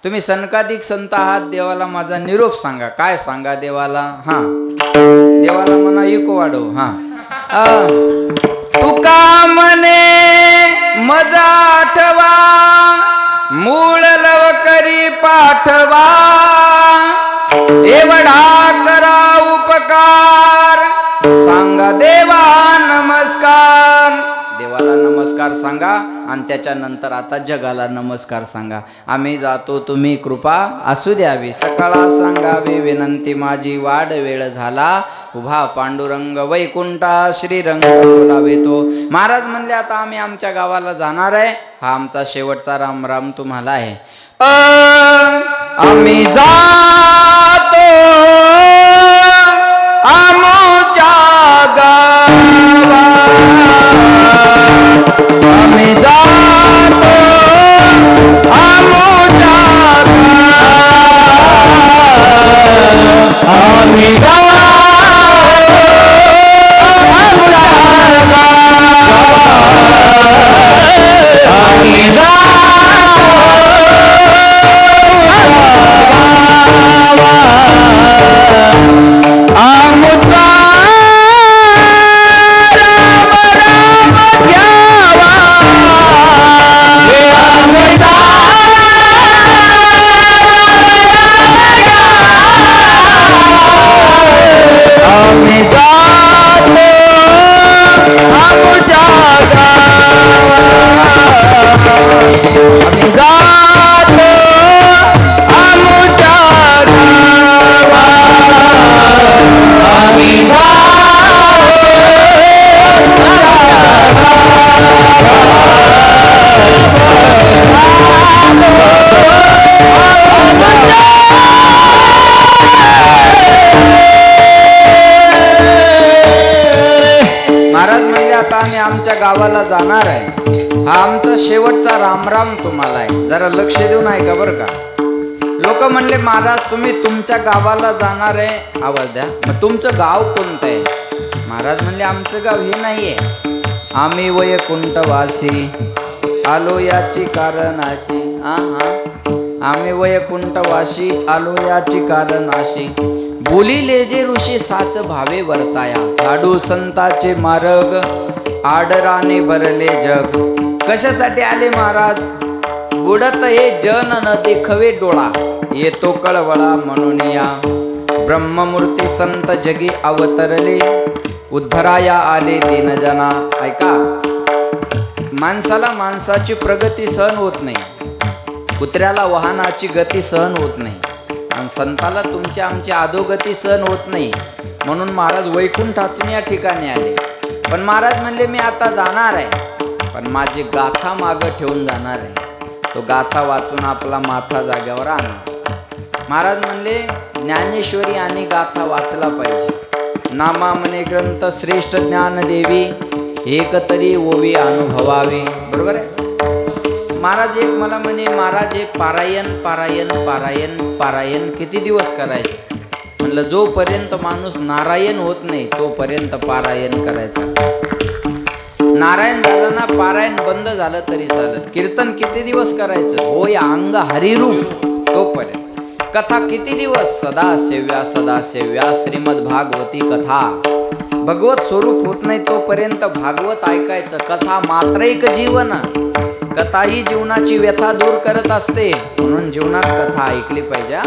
तुम्ही सनकाधिक संत आहात, देवाला माझा निरोप सांगा. काय सांगा देवाला? हा देवाला म्हणा इको वाढव. हा तुका म्हणे मजा आठवा, मूळ लवकरी पाठवा, एवढा करा उपकार, सांगा देवा नमस्कार. देवाला नमस्कार सांगा आणि त्याच्यानंतर आता जगाला नमस्कार सांगा. आम्ही जातो तुम्ही कृपा असू द्यावी, सकाळा सांगावी विनंती माझी, वाढ वेळ झाला उभा पांडुरंग वैकुंठा श्रीरंग बोलावे तो. महाराज म्हणले आता आम्ही आमच्या गावाला जाणार आहे, हा आमचा शेवटचा राम राम तुम्हाला आहे. आम्ही जातो आमच्या गावा, आम्ही जातो आमच्या गावा, आम्ही आमच्या गावाला जाणार आहे, हा आमचा शेवटचा रामराम तुम्हाला आहे. जरा लक्ष देऊन ऐका बरं का. लोक म्हणले महाराज तुम्ही तुमच्या गावाला जाणार आहे, आवाज द्या. मग तुमचं गाव कोणतं आहे? महाराज म्हणले आमचं गाव हे नाहीये, आम्ही वैकुंठवासी आलो याची कारण अशी. आम्ही वैकुंठवासी आलो याची कारण अशी, बोलिले जे ऋषी साच भावे वर्ताया, झाडू संताचे मार्ग आडराने भरले जग. कशासाठी आले महाराज? बुडत हे जन नदी खवे डोळा, येतो कळवळा म्हणून या. ब्रह्ममूर्ती संत जगी अवतरले, उद्धराया आले दीनजना. ऐका, माणसाला माणसाची प्रगती सहन होत नाही, कुत्र्याला वाहनाची गती सहन होत नाही, आणि संताला तुमची आमची अधोगती सहन होत नाही. म्हणून महाराज वैकुंठातून या ठिकाणी आले. पण महाराज म्हणले मी आता जाणार आहे, पण माझी गाथा मागं ठेवून जाणार आहे. तो गाथा वाचून आपला माथा जाग्यावर आणा. महाराज म्हणले ज्ञानेश्वरी आणि गाथा वाचला पाहिजे. नामा म्हणे ग्रंथ श्रेष्ठ ज्ञान देवी, एक तरी ओवी अनुभवावे. बरोबर आहे. महाराज एक मला म्हणे महाराज हे पारायण पारायण पारायण पारायण किती दिवस करायचं. म्हणलं जोपर्यंत माणूस नारायण होत नाही तोपर्यंत पारायण करायचं असतं. नारायण झालं ना पारायण बंद झालं तरी चालेल. कीर्तन किती दिवस करायचं. होय अंग हरिरूप तोपर्यंत. कथा किती दिवस. सदा सेव्या श्रीमद भागवती कथा. भगवत स्वरूप होत नाही तोपर्यंत भागवत ऐकायचं. कथा मात्र एक जीवन. कथा ही जीवनाची व्यथा दूर करत असते, म्हणून जीवनात कथा ऐकली पाहिजे.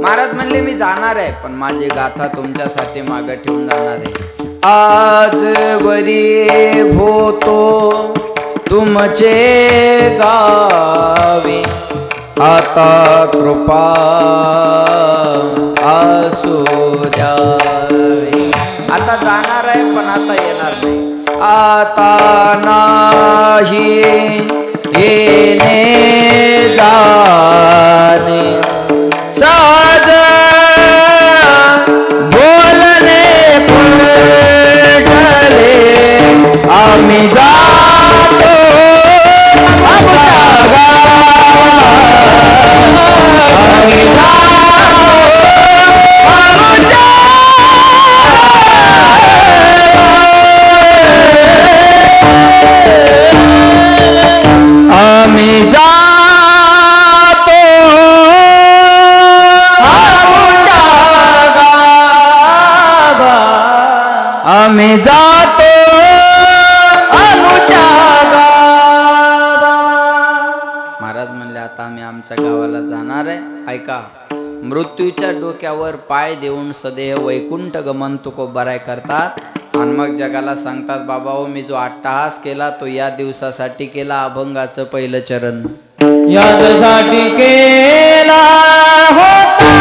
महाराज म्हणले मी जाणार आहे पण माझी गाथा तुमच्यासाठी मागे ठेवून जाणार आहे. आज वरी होतो तुमचे गावी, आता कृपा असू द्यावी. आता जाणार आहे पण आता येणार नाही. आता नाही येणे जाणे, साज बोलणे पुढले, आम्ही जातो आमच्या आम्ही जातो आम्ही जातो आमच्या गावा. महाराज म्हणले आता आम्ही आमच्या गावाला जाणार आहे. ऐका, मृत्यूच्या डोक्यावर पाय देऊन सदेह वैकुंठ गमन तुकोबाराय करतात आणि मग जगाला सांगतात बाबा हो मी जो अट्टहास केला तो या दिवसासाठी केला. अभंगाचं पहिलं चरण यासाठी केला होता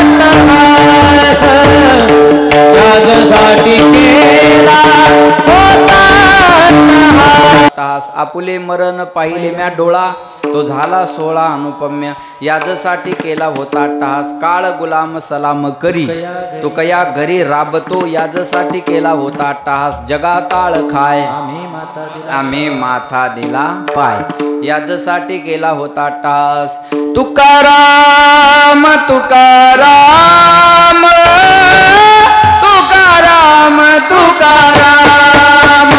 अट्टहास, यासाठी केला होता अट्टहास. आपुले मरण पाहिले म्या डोळा, तो झाला 16 अनुपम्य. याजसाठी केला होता अट्टहास, काळ गुलाम सलाम करी, तो कया घरी राबतो. याजसाठी केला होता अट्टहास, जगा काळ खाय आम्ही माथा दिला पाय. याजसाठी केला होता अट्टहास. तुकाराम तुकाराम तुकाराम तुकाराम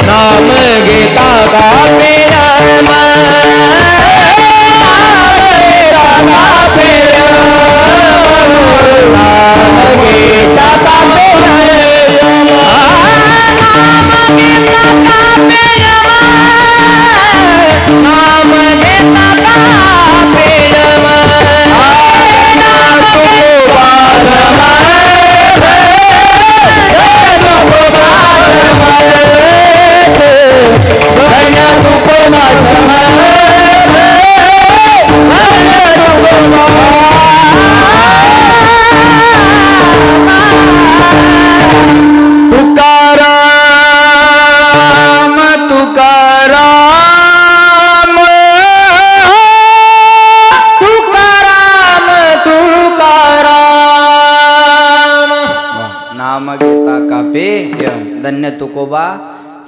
नाम गीता का प्रेम, नाम गीता का प्रेम, नाम गीता का प्रेम, तुकाराम तुकाराम तुकाराम तुकाराम. नाम घेता का पेय. धन्य तुकोबा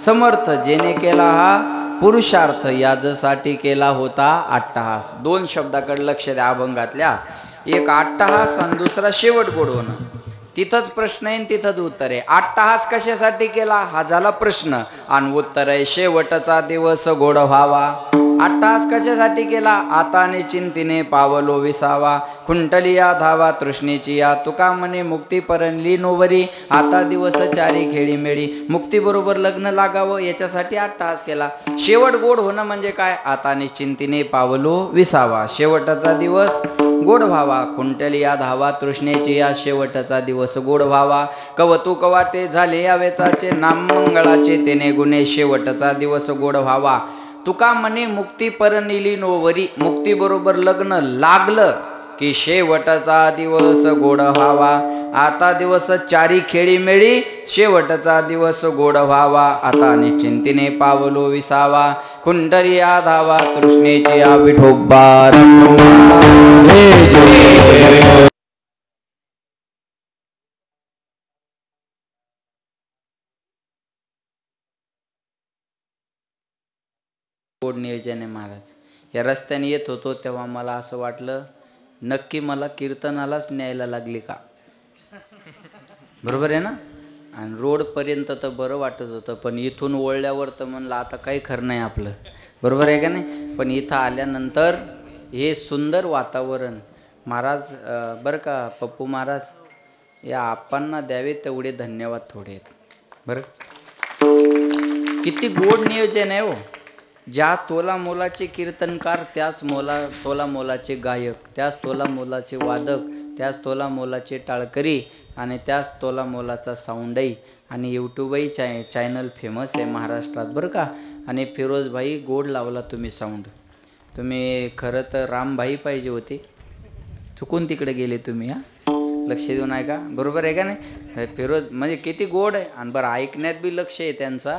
समर्थ जेने केला हा पुरुषार्थ. याजसाठी केला होता अट्टहास. 2 शब्दाकडे लक्ष द्या अभंगातल्या. एक अट्टहास आणि दुसरा शेवट गोडवणं. तिथंच प्रश्न आहे तिथंच उत्तर आहे. अट्टहास कशासाठी केला हा झाला प्रश्न आणि उत्तर आहे शेवटचा दिवस गोड व्हावा. अट्टहास कशासाठी केला? आताने चिंतीने पावलो विसावा, खुंटलिया धावा तृष्णेची या. तुका म्हणे मुक्ती परणली नोवरी, आता दिवस चारी खेळी मेळी. मुक्ती बरोबर लग्न लागावं याच्यासाठी अट्टहास केला. शेवट गोड होणं म्हणजे काय? आताने चिंतीने पावलो विसावा, शेवटचा दिवस गोड व्हावा. खुंटलिया धावा तृष्णेची या, शेवटचा दिवस गोड व्हावा. कवतुक वाटे झाले या वेचाचे, नाम मंगळाचे तेने गुणे, शेवटचा दिवस गोड व्हावा. तुका म्हणे मुक्ती परनिली नोवरी, मुक्ती बरोबर लग्न लागलं की शेवटचा दिवस गोड व्हावा. आता दिवस चारी खेळी मेळी, शेवटचा दिवस गोड व्हावा. आता निश्चिंतीने पावलो विसावा, खुंटलिया धावा तृष्णेची या. विठोबा गोड नियोजन आहे महाराज. या रस्त्याने येत होतो तेव्हा मला असं वाटलं नक्की मला कीर्तनालाच न्यायला लागली का. बरोबर आहे ना. आणि रोडपर्यंत तर बरं वाटत होतं, पण इथून वळल्यावर तर म्हणलं आता काही खरं नाही आपलं. बरोबर आहे का नाही. पण इथं आल्यानंतर हे सुंदर वातावरण महाराज, बरं का पप्पू महाराज, या आप्पांना द्यावे तेवढे धन्यवाद थोडे आहेत बरं. किती गोड नियोजन आहे हो. ज्या तोला मोलाचे कीर्तनकार, त्याच तोला मोलाचे गायक, त्याच तोला मोलाचे वादक, त्याच तोला मोलाचे टाळकरी आणि त्याच तोला मोलाचा साऊंडही. आणि यूट्यूबही चॅनल फेमस आहे महाराष्ट्रात बरं का. आणि फिरोजभाई गोड लावला तुम्ही साऊंड. तुम्ही खरं तर रामभाई पाहिजे होते, चुकून तिकडे गेले तुम्ही. लक्ष देऊ नाही का. बरोबर आहे का नाही. फिरोज म्हणजे किती गोड आहे. आणि बरं ऐकण्यात बी लक्ष आहे त्यांचा.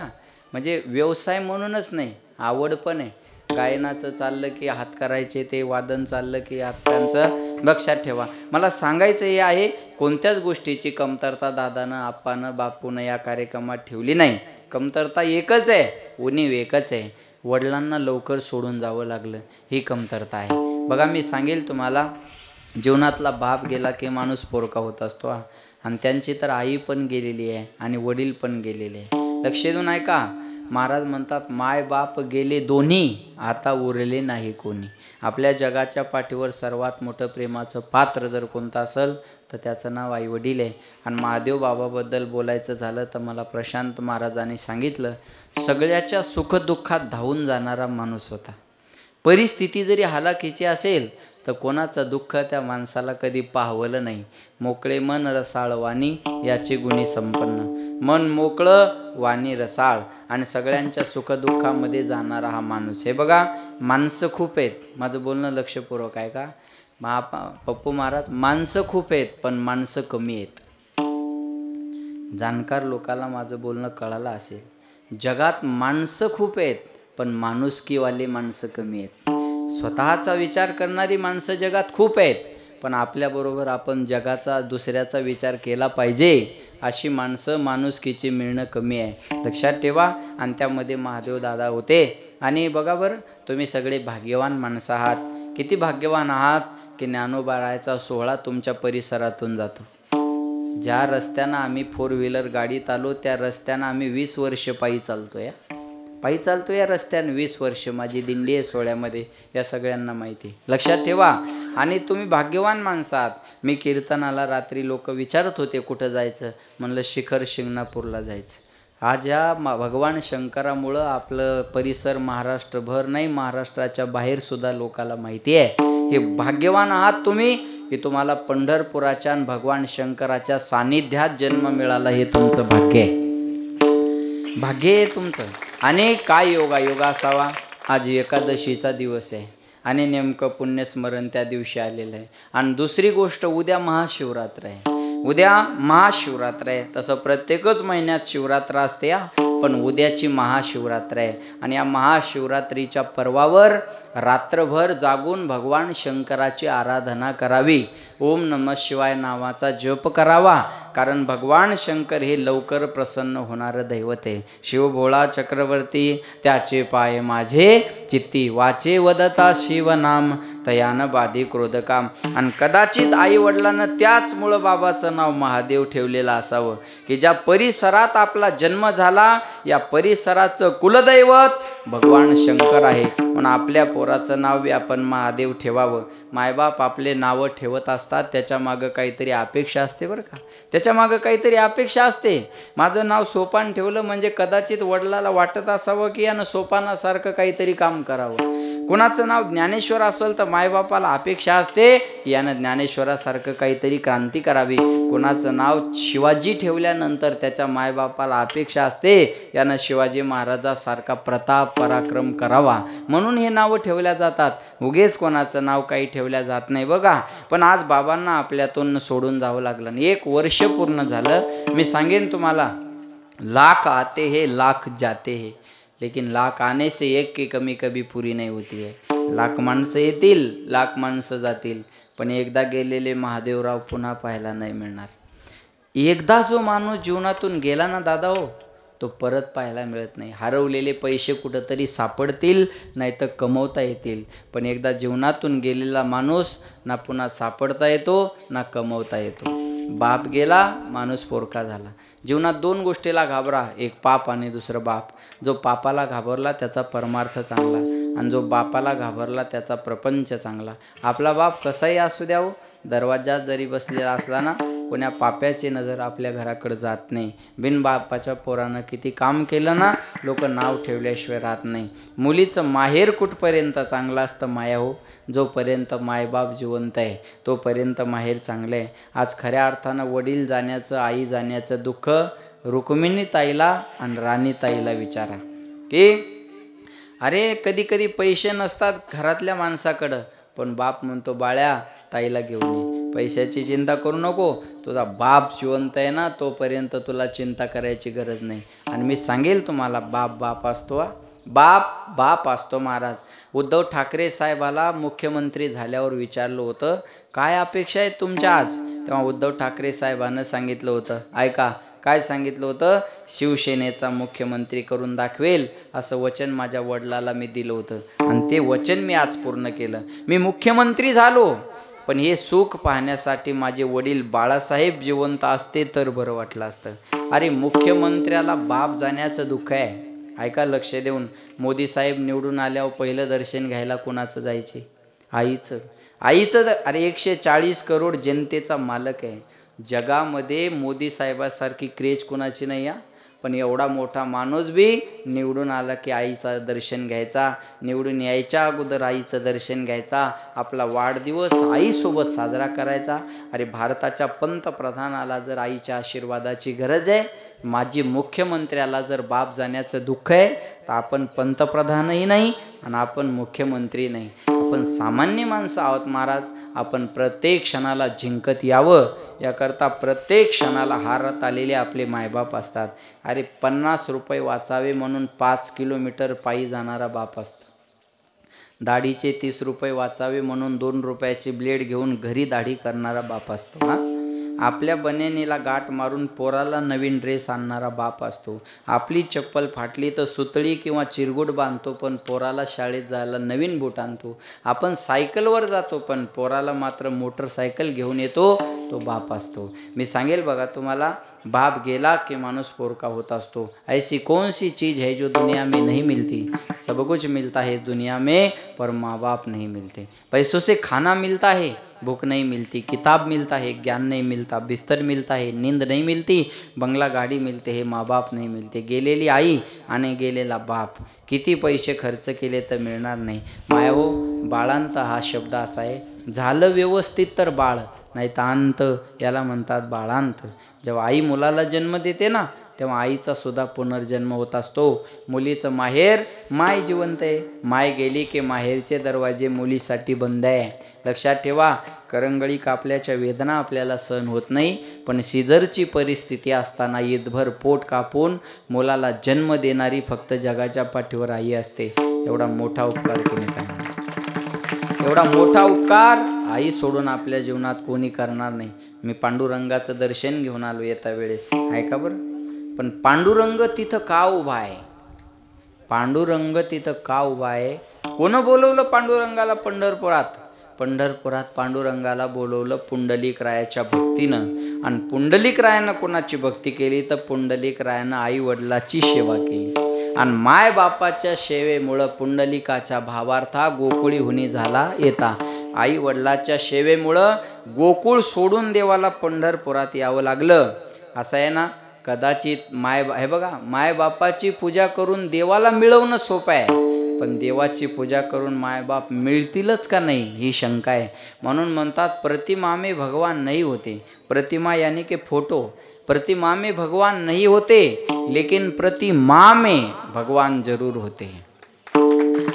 म्हणजे व्यवसाय म्हणूनच नाही, आवड पण आहे. गायनाचं चाललं की हात करायचे, ते वादन चाललं की हात त्यांचं लक्षात ठेवा. मला सांगायचं हे आहे, कोणत्याच गोष्टीची कमतरता दादानं, आप्पानं, बापूनं या कार्यक्रमात ठेवली नाही. कमतरता एकच आहे, उणीव एकच आहे, वडिलांना लवकर सोडून जावं लागलं, ही कमतरता आहे. बघा मी सांगेल तुम्हाला, जीवनातला बाप गेला की माणूस पोरका होत असतो. आणि त्यांची तर आई पण गेलेली आहे आणि वडील पण गेलेले आहे. लक्ष देऊन ऐका. महाराज म्हणतात माय बाप गेले दोन्ही, आता उरले नाही कोणी. आपल्या जगाच्या पाठीवर सर्वात मोठं प्रेमाचं पात्र जर कोणतं असेल तर त्याचं नाव आई वडील आहे. आणि महादेव बाबाबद्दल बोलायचं झालं तर मला प्रशांत महाराजांनी सांगितलं, सगळ्याच्या सुखदुःखात धावून जाणारा माणूस होता. परिस्थिती जरी हालाकीची असेल तर कोणाचं दुःख त्या माणसाला कधी पाहवलं नाही. मोकळे मन रसाळ वाणी, याची गुणी संपन्न. मन मोकळं, वाणी रसाळ, आणि सगळ्यांच्या सुखदुःखामध्ये जाणारा हा माणूस. हे बघा माणसं खूप आहेत. माझं बोलणं लक्षपूर्वक आहे का. पप्पू महाराज, माणसं खूप आहेत पण माणसं कमी आहेत. जाणकार लोकाला माझं बोलणं कळालं असेल. जगात माणसं खूप आहेत पण माणुसकीवाले माणसं कमी आहेत. स्वतःचा विचार करणारी माणसं जगात खूप आहेत, पण आपल्याबरोबर आपण जगाचा, दुसऱ्याचा विचार केला पाहिजे अशी माणसं माणुसकीची मिळणं कमी आहे. लक्षात ठेवा. आणि त्यामध्ये महादेव दादा होते. आणि बघा बरं, तुम्ही सगळे भाग्यवान माणसं आहात. किती भाग्यवान आहात की ज्ञानोबारायाचा सोहळा तुमच्या परिसरातून जातो. ज्या रस्त्यानं आम्ही 4 व्हीलर गाडीत आलो त्या रस्त्यानं आम्ही 20 वर्ष पायी चालतो. पायी चालतो या रस्त्यानं 20 वर्ष. माझी दिंडी आहे सोहळ्यामध्ये, या सगळ्यांना माहिती. लक्षात ठेवा. आणि तुम्ही भाग्यवान माणसं आहात. मी कीर्तनाला रात्री लोक विचारत होते कुठं जायचं, म्हणलं शिखर शिंगणापूरला जायचं. आज या भगवान शंकरामुळं आपलं परिसर महाराष्ट्रभर नाही, महाराष्ट्राच्या बाहेर सुद्धा लोकाला माहिती आहे. हे भाग्यवान आहात तुम्ही की तुम्हाला पंढरपुराच्या आणि भगवान शंकराच्या सानिध्यात जन्म मिळाला. हे तुमचं भाग्य आहे, भाग्य आहे तुमचं. आणि काय योगा असावा. आज एकादशीचा दिवस आहे आणि नेमकं पुण्यस्मरण त्या दिवशी आलेलं आहे. आणि दुसरी गोष्ट, उद्या महाशिवरात्र आहे. उद्या महाशिवरात्र आहे. तसं प्रत्येकच महिन्यात शिवरात्र असते, पण उद्याची महाशिवरात्र आहे. आणि या महाशिवरात्रीच्या पर्वावर रात्रभर जागून भगवान शंकराची आराधना करावी. ओम नमः शिवाय नावाचा जप करावा. कारण भगवान शंकर हे लवकर प्रसन्न होणारं दैवत आहे. शिवभोळा चक्रवर्ती त्याचे पाय माझे चित्ती, वाचे वदता शिवनाम तयान बाधी क्रोधकाम. आणि कदाचित आई वडिलांना त्याच मूळ बाबाचं नाव महादेव ठेवलेलं असावं की ज्या परिसरात आपला जन्म झाला या परिसराचं कुलदैवत भगवान शंकर आहे. म्हणून आपल्या पोराचं नाव बी आपण महादेव ठेवावं. मायबाप आपले नावं ठेवत असतात, त्याच्या मागं काहीतरी अपेक्षा असते बरं का. त्याच्या मागं काहीतरी अपेक्षा असते. माझं नाव सोपान ठेवलं म्हणजे कदाचित वडिलाला वाटत असावं की यानं सोपानासारखं काहीतरी काम करावं. कुणाचं नाव ज्ञानेश्वर असेल तर मायबापाला अपेक्षा असते की यानं ज्ञानेश्वरासारखं काहीतरी क्रांती करावी. कुणाचं नाव शिवाजी ठेवल्यानंतर त्याच्या मायबापाला अपेक्षा असते यानं शिवाजी महाराजासारखा प्रताप पराक्रम करावा. म्हणून हे नावं ठेवल्या जातात. उगेच कोणाचं नाव काही ठेवल्या जात नाही बघा. पण आज बाबांना आपल्यातून सोडून जावं लागलं. 1 वर्ष पूर्ण झालं. मी सांगेन तुम्हाला, लाख आते हैं लाख जाते हैं, लेकिन लाख आने से एक की कमी कभी पूरी नहीं होती है. लाख माणसं येतील, लाख माणसं जातील, पण एकदा गेलेले महादेवराव पुन्हा पाहायला नाही मिळणार. एकदा जो माणूस जीवनातून गेला ना दादा हो, तो परत पाहायला मिळत नाही. हरवलेले पैसे कुठंतरी सापडतील, नाही तर कमवता येतील, पण एकदा जीवनातून गेलेला माणूस ना पुन्हा सापडता येतो ना कमवता येतो. बाप गेला, माणूस पोरका झाला. जीवनात 2 गोष्टीला घाबरा, एक पाप आणि दुसरं बाप. जो पापाला घाबरला त्याचा परमार्थ चांगला, आणि जो बापाला घाबरला त्याचा प्रपंच चांगला. आपला बाप कसाही असू द्या हो, दरवाजात जरी बसलेला असला ना, कोण्या पाप्याची नजर आपल्या घराकडे जात नाही. बिन बापाच्या पोरानं किती काम केलं ना, लोक नाव ठेवल्याशिवाय राहत नाही. मुलीचं माहेर कुठपर्यंत चांगलं असतं माया हो, जोपर्यंत मायबाप जिवंत आहे तोपर्यंत माहेर चांगलं आहे. आज खऱ्या अर्थानं वडील जाण्याचं, आई जाण्याचं दुःख रुक्मिणी ताईला आणि राणी ताईला विचारा. की अरे कधी कधी पैसे नसतात घरातल्या माणसाकडं, पण बाप म्हणतो बाळ्या ताईला घेऊन ये, पैशाची चिंता करू नको, तुझा बाप जिवंत आहे ना तोपर्यंत तुला चिंता करायची गरज नाही. आणि मी सांगेल तुम्हाला, बाप बाप असतो, बाप बाप असतो महाराज. उद्धव ठाकरे साहेबाला मुख्यमंत्री झाल्यावर विचारलं होतं काय अपेक्षा आहेत तुमच्या आज, तेव्हा उद्धव ठाकरे साहेबानं सांगितलं होतं, ऐका काय सांगितलं होतं, शिवसेनेचा मुख्यमंत्री करून दाखवेल असं वचन माझ्या वडिलाला मी दिलं होतं, आणि ते वचन मी आज पूर्ण केलं. मी मुख्यमंत्री झालो, पण हे सुख पाहण्यासाठी माझे वडील बाळासाहेब जिवंत असते तर बरं वाटलं असतं. अरे मुख्यमंत्र्याला बाप जाण्याचं दुःख आहे. ऐका लक्ष देऊन, मोदी साहेब निवडून आल्यावर पहिलं दर्शन घ्यायला कोणाचं जायचे, आईचं. आईचं अरे 140 करोड जनतेचा मालक आहे. जगामध्ये मोदी साहेबासारखी क्रेज कोणाची नाही आहे. पण एवढा मोठा माणूस बी निवडून आला की आईचं दर्शन घ्यायचा, निवडून यायच्या अगोदर आईचं दर्शन घ्यायचा, आपला वाढदिवस आईसोबत साजरा करायचा. अरे भारताच्या पंतप्रधानाला जर आईच्या आशीर्वादाची गरज आहे, माजी मुख्यमंत्र्याला जर बाप जाण्याचं दुःख आहे, तर आपण पंतप्रधानही नाही आणि आपण मुख्यमंत्री नाही, आपण सामान्य माणसं आहोत महाराज. आपण प्रत्येक क्षणाला जिंकत यावं याकरता प्रत्येक क्षणाला हारत आलेले आपले मायबाप असतात. अरे 50 रुपये वाचावे म्हणून 5 किलोमीटर पायी जाणारा बाप असतो. दाढीचे 30 रुपये वाचावे म्हणून 2 रुपयाची ब्लेड घेऊन घरी दाढी करणारा बाप असतो. आपल्या बनेनीला गाठ मारून पोराला नवीन ड्रेस आणणारा बाप असतो. आपली चप्पल फाटली तर सुतळी किंवा चिरगुट बांधतो, पण पोराला शाळेत जायला नवीन बूट आणतो. आपण सायकलवर जातो, पण पोराला मात्र मोटरसायकल घेऊन येतो, तो बाप असतो. मी सांगेल बघा तुम्हाला, बाप गेला कि मानुष पोरका होता असतो. ऐसी कौन सी चीज़ है जो दुनिया में नहीं मिलती, सब कुछ मिलता है दुनिया में पर माँ बाप नहीं मिलते. पैसों से खाना मिलता है, भूख नहीं मिलती, किताब मिलता है, ज्ञान नहीं मिलता, बिस्तर मिलता है, नींद नहीं मिलती, बंगला गाड़ी मिलते है, माँ बाप नहीं मिलते. गेलेली आई आणि गेलेला बाप, किती पैसे खर्च केले तर मिळणार नाही. मायाहो, बाळांत हा शब्द असा आहे, झालं व्यवस्थित तर बाळ, नाही तर अंत, याला म्हणतात बाळांत. जेव्हा आई मुलाला जन्म देते ना, तेव्हा आईचा सुद्धा पुनर्जन्म होत असतो. मुलीचं माहेर माय जिवंत आहे, माय गेली की माहेरचे दरवाजे मुलीसाठी बंद आहे. लक्षात ठेवा, करंगळी कापल्याच्या वेदना आपल्याला सहन होत नाही, पण सिझरची परिस्थिती असताना ईदभर पोट कापून मुलाला जन्म देणारी फक्त जगाच्या पाठीवर आई असते. एवढा मोठा उपकार कोणी करणार, एवढा मोठा उपकार आई सोडून आपल्या जीवनात कोणी करणार नाही. मी पांडुरंगाचं दर्शन घेऊन आलो येता वेळेस, ऐका बरं. पण पांडुरंग तिथं का उभा आहे, पांडुरंग तिथं का उभा आहे, कोण बोलवलं पांडुरंगाला पंढरपुरात? पंढरपुरात पांडुरंगाला बोलवलं पुंडलिक रायाच्या भक्तीनं. आणि पुंडलिक रायानं कोणाची भक्ती केली तर पुंडलिक रायानं आई वडिलाची सेवा केली. आणि माय बापाच्या सेवेमुळं पुंडलिकाच्या भावार्था गोकुळी हुनी झाला येता. आई वडिलाच्या सेवेमुळं गोकुळ सोडून देवाला पंढरपुरात यावं लागलं. असं आहे ना, कदाचित हे बघा, मायबापाची पूजा करून देवाला मिळवणं सोपं आहे, पण देवाची पूजा करून मायबाप मिळतीलच का नाही ही शंका आहे. म्हणून म्हणतात प्रतिमा में भगवान नहीं होते. प्रतिमा यानी के फोटो. प्रतिमा में भगवान नहीं होते, लेकिन प्रतिमा में भगवान जरूर होते.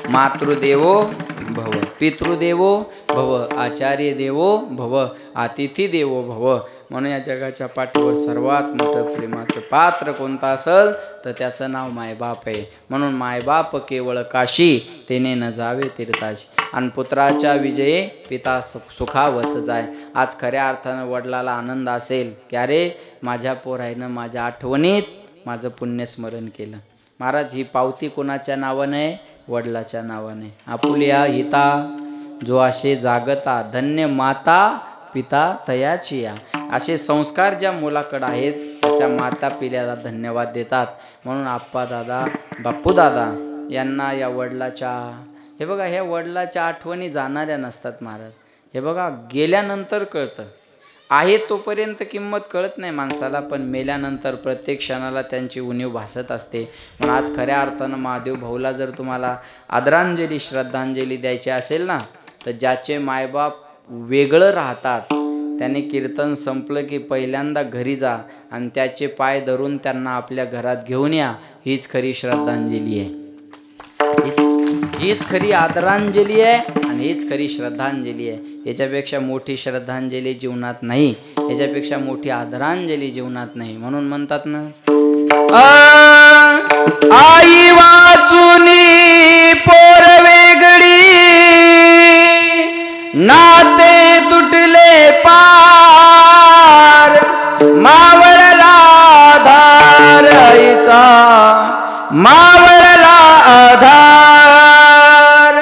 मातृदेवो भव, पितृदेवो भव, आचार्य देवो भव, अतिथी देवो भव. म्हणून या जगाच्या पाठीवर सर्वात मोठं प्रेमाचं पात्र कोणतं असेल तर त्याचं नाव मायबाप आहे. म्हणून मायबाप केवळ काशी तेने न जावे तीर्थाशी. आणि पुत्राच्या विजये पिता सुखावत जाय. आज खऱ्या अर्थानं वडिलाला आनंद असेल की अरे माझ्या पोरानं माझ्या आठवणीत माझं पुण्यस्मरण केलं. महाराज ही पावती कोणाच्या नावाने आहे? वडिलाच्या नावाने. आपुल्या हिता जो असे जागता, धन्य माता पिता तयाची या. असे संस्कार ज्या मुलाकडे आहेत त्याच्या माता पिल्याला धन्यवाद देतात. म्हणून आप्पा दादा, बाप्पू दादा यांना या वडिलाच्या, हे बघा, ह्या वडिलाच्या आठवणी जाणाऱ्या नसतात महाराज. हे बघा, गेल्यानंतर कळतं. आहे तोपर्यंत किंमत कळत नाही माणसाला, पण मेल्यानंतर प्रत्येक क्षणाला त्यांची उणीव भासत असते. म्हणून आज खऱ्या अर्थानं महादेव भाऊला जर तुम्हाला आदरांजली श्रद्धांजली द्यायची असेल ना, तर ज्याचे मायबाप वेगळं राहतात त्याने कीर्तन संपलं की पहिल्यांदा घरी जा आणि त्याचे पाय धरून त्यांना आपल्या घरात घेऊन या. हीच खरी श्रद्धांजली आहे, हीच खरी आदरांजली आहे आणि हीच खरी श्रद्धांजली आहे. याच्यापेक्षा मोठी श्रद्धांजली जीवनात नाही, याच्यापेक्षा मोठी आदरांजली जीवनात नाही. म्हणून म्हणतात ना, आई वाचुनी पोर वेगळी, नाते तुटले पार, मावळला आधार आईचा, मावळला आधार,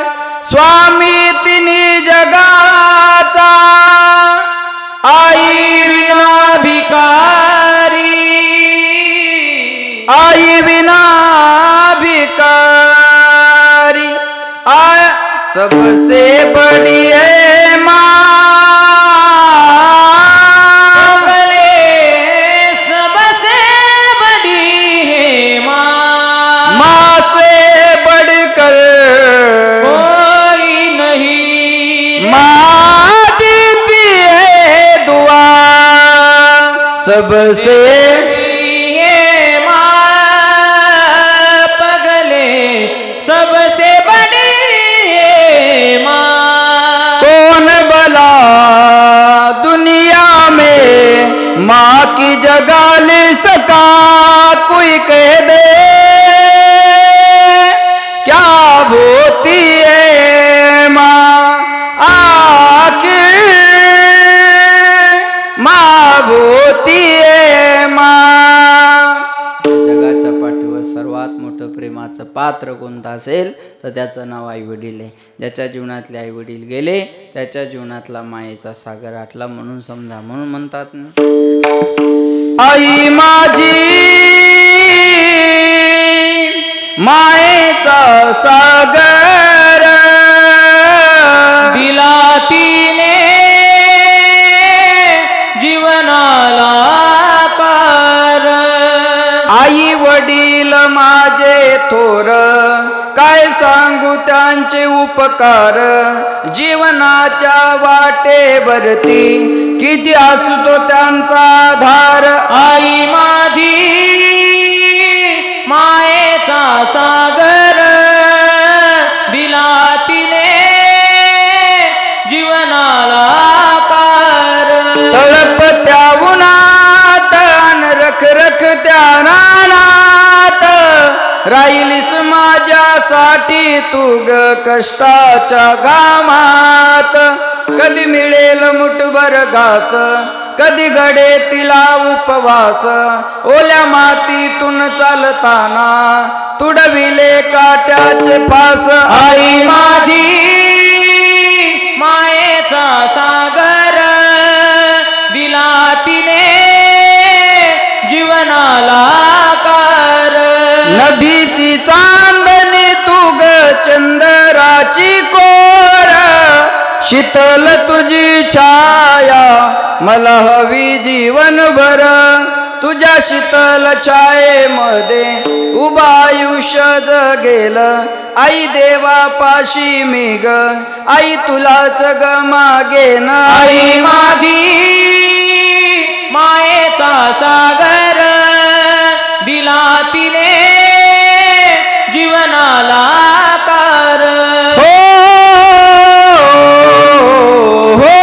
स्वामी तिन्ही जगाचा, आई विना भिकारी, आई विना भिकारी, सबसे बड़ी है माँ, सबसे बड़ी है माँ, माँ से बढ़कर कोई नहीं, माँ देती है दुआ, सबसे ये माँ पगले सबसे बड़ी है माँ। कौन भला दुनिया में माँ की जगह ले सका, कोई कह दे क्या होती है माँ, आखिर माँ होती है माँ. जगाच्या पाठीवर सर्वात मोठं प्रेमाचं पात्र कोणतं असेल तर त्याचं नाव आई वडील आहे. ज्याच्या जीवनातले आई वडील गेले त्याच्या जीवनातला मायेचा सागर आटला म्हणून समजा. म्हणून म्हणतात ना, आई माझी मायेचा सागर, दिला तिने जीवनाला कार, आई वडील माझे थोर, काय सांगू त्यांचे उपकार, जीवनाच्या वाटेवरती किती असतो त्यांचा आधार. आई माझी मायेचा सागर, दिला तिने जीवनाला कार, तळपत्या उन्हात अन रख त्या रानात, राहिलीस माझ्यासाठी तू ग कष्टाच्या घामात. कधी मिळेल मुठभर घास, कधी घडे तिला उपवास, ओल्या मातीतून चालताना तुडविले काट्याचे फास. आई माझी मायेचा सागर, दिला तिने जीवनाला कार, नभीची चांदणी तू ग चंद्राची कोर शीतल तुझी छाया मला हवी जीवनभर तुझ्या शीतल छायेमध्ये उभा आयुष्य जगेल आई देवापाशी मी ग आई तुलाच ग मागेन आई माझी मायेचा सागर दिला तिने जीवनाला आकार हो हो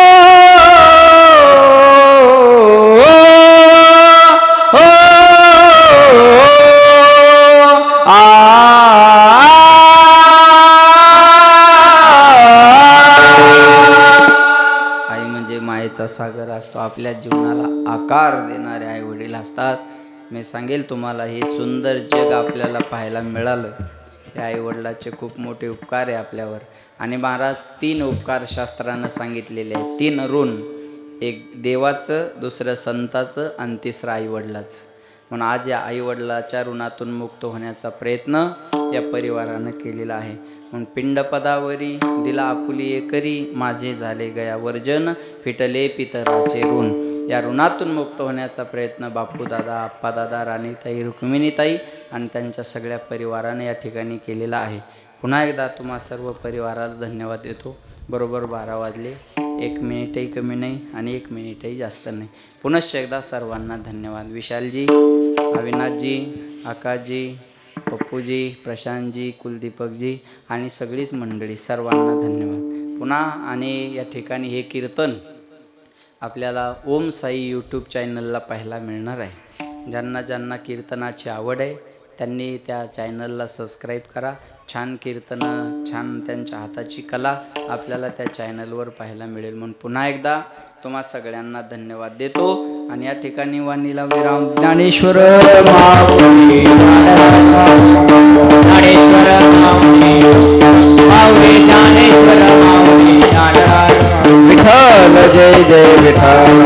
हो आई म्हणजे मायेचा सागर असतो आपल्या जीवनाला आकार देणारे आई वडील असतात. मी सांगेल तुम्हाला हे सुंदर जग आपल्याला पाहायला मिळालं हे आई वडिलाचे खूप मोठे उपकार आहे आपल्यावर. आणि महाराज 3 उपकार शास्त्रानं सांगितलेले आहेत. 3 ऋण, एक देवाचं, दुसरं संताचं आणि तिसरं आई वडिलाचं. म्हणून आज या आई वडिलाच्या ऋणातून मुक्त होण्याचा प्रयत्न या परिवारानं केलेला आहे. म्हणून पिंडपदावरी दिला आपुली एकरी माझे झाले गया वर्जन फिटले पितराचे ऋण. या ऋणातून मुक्त होण्याचा प्रयत्न बापूदादा, आप्पादादा, राणीताई, रुक्मिणीताई आणि त्यांच्या सगळ्या परिवाराने या ठिकाणी केलेला आहे. पुन्हा एकदा तुम्हा सर्व परिवाराला धन्यवाद देतो. बरोबर 12 वाजले, 1 मिनिटही कमी नाही आणि 1 मिनिटही जास्त नाही. पुनश्च एकदा सर्वांना धन्यवाद. विशालजी, अविनाशजी, आकाशजी, पप्पूजी, प्रशांतजी, कुलदीपकजी आणि सगळीच मंडळी सर्वांना धन्यवाद पुन्हा. आणि या ठिकाणी हे कीर्तन आपल्याला ओम साई यूट्यूब चॅनलला पाहायला मिळणार आहे. ज्यांना ज्यांना कीर्तनाची आवड आहे त्यांनी त्या चॅनलला सबस्क्राईब करा. छान कीर्तनं, छान त्यांच्या हाताची कला आपल्याला त्या चॅनलवर पाहायला मिळेल. म्हणून पुन्हा एकदा तुम्हा सगळ्यांना धन्यवाद देतो. आणि या ठिकाणी वाणीला विराम. ज्ञानेश्वर माऊली, ज्ञानेश्वर माऊली, ज्ञानेश्वर माऊली, विठ्ठल जय जय विठ्ठल,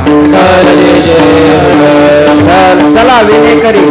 विठ्ठल जय जय विठ्ठल. चला विनय करी.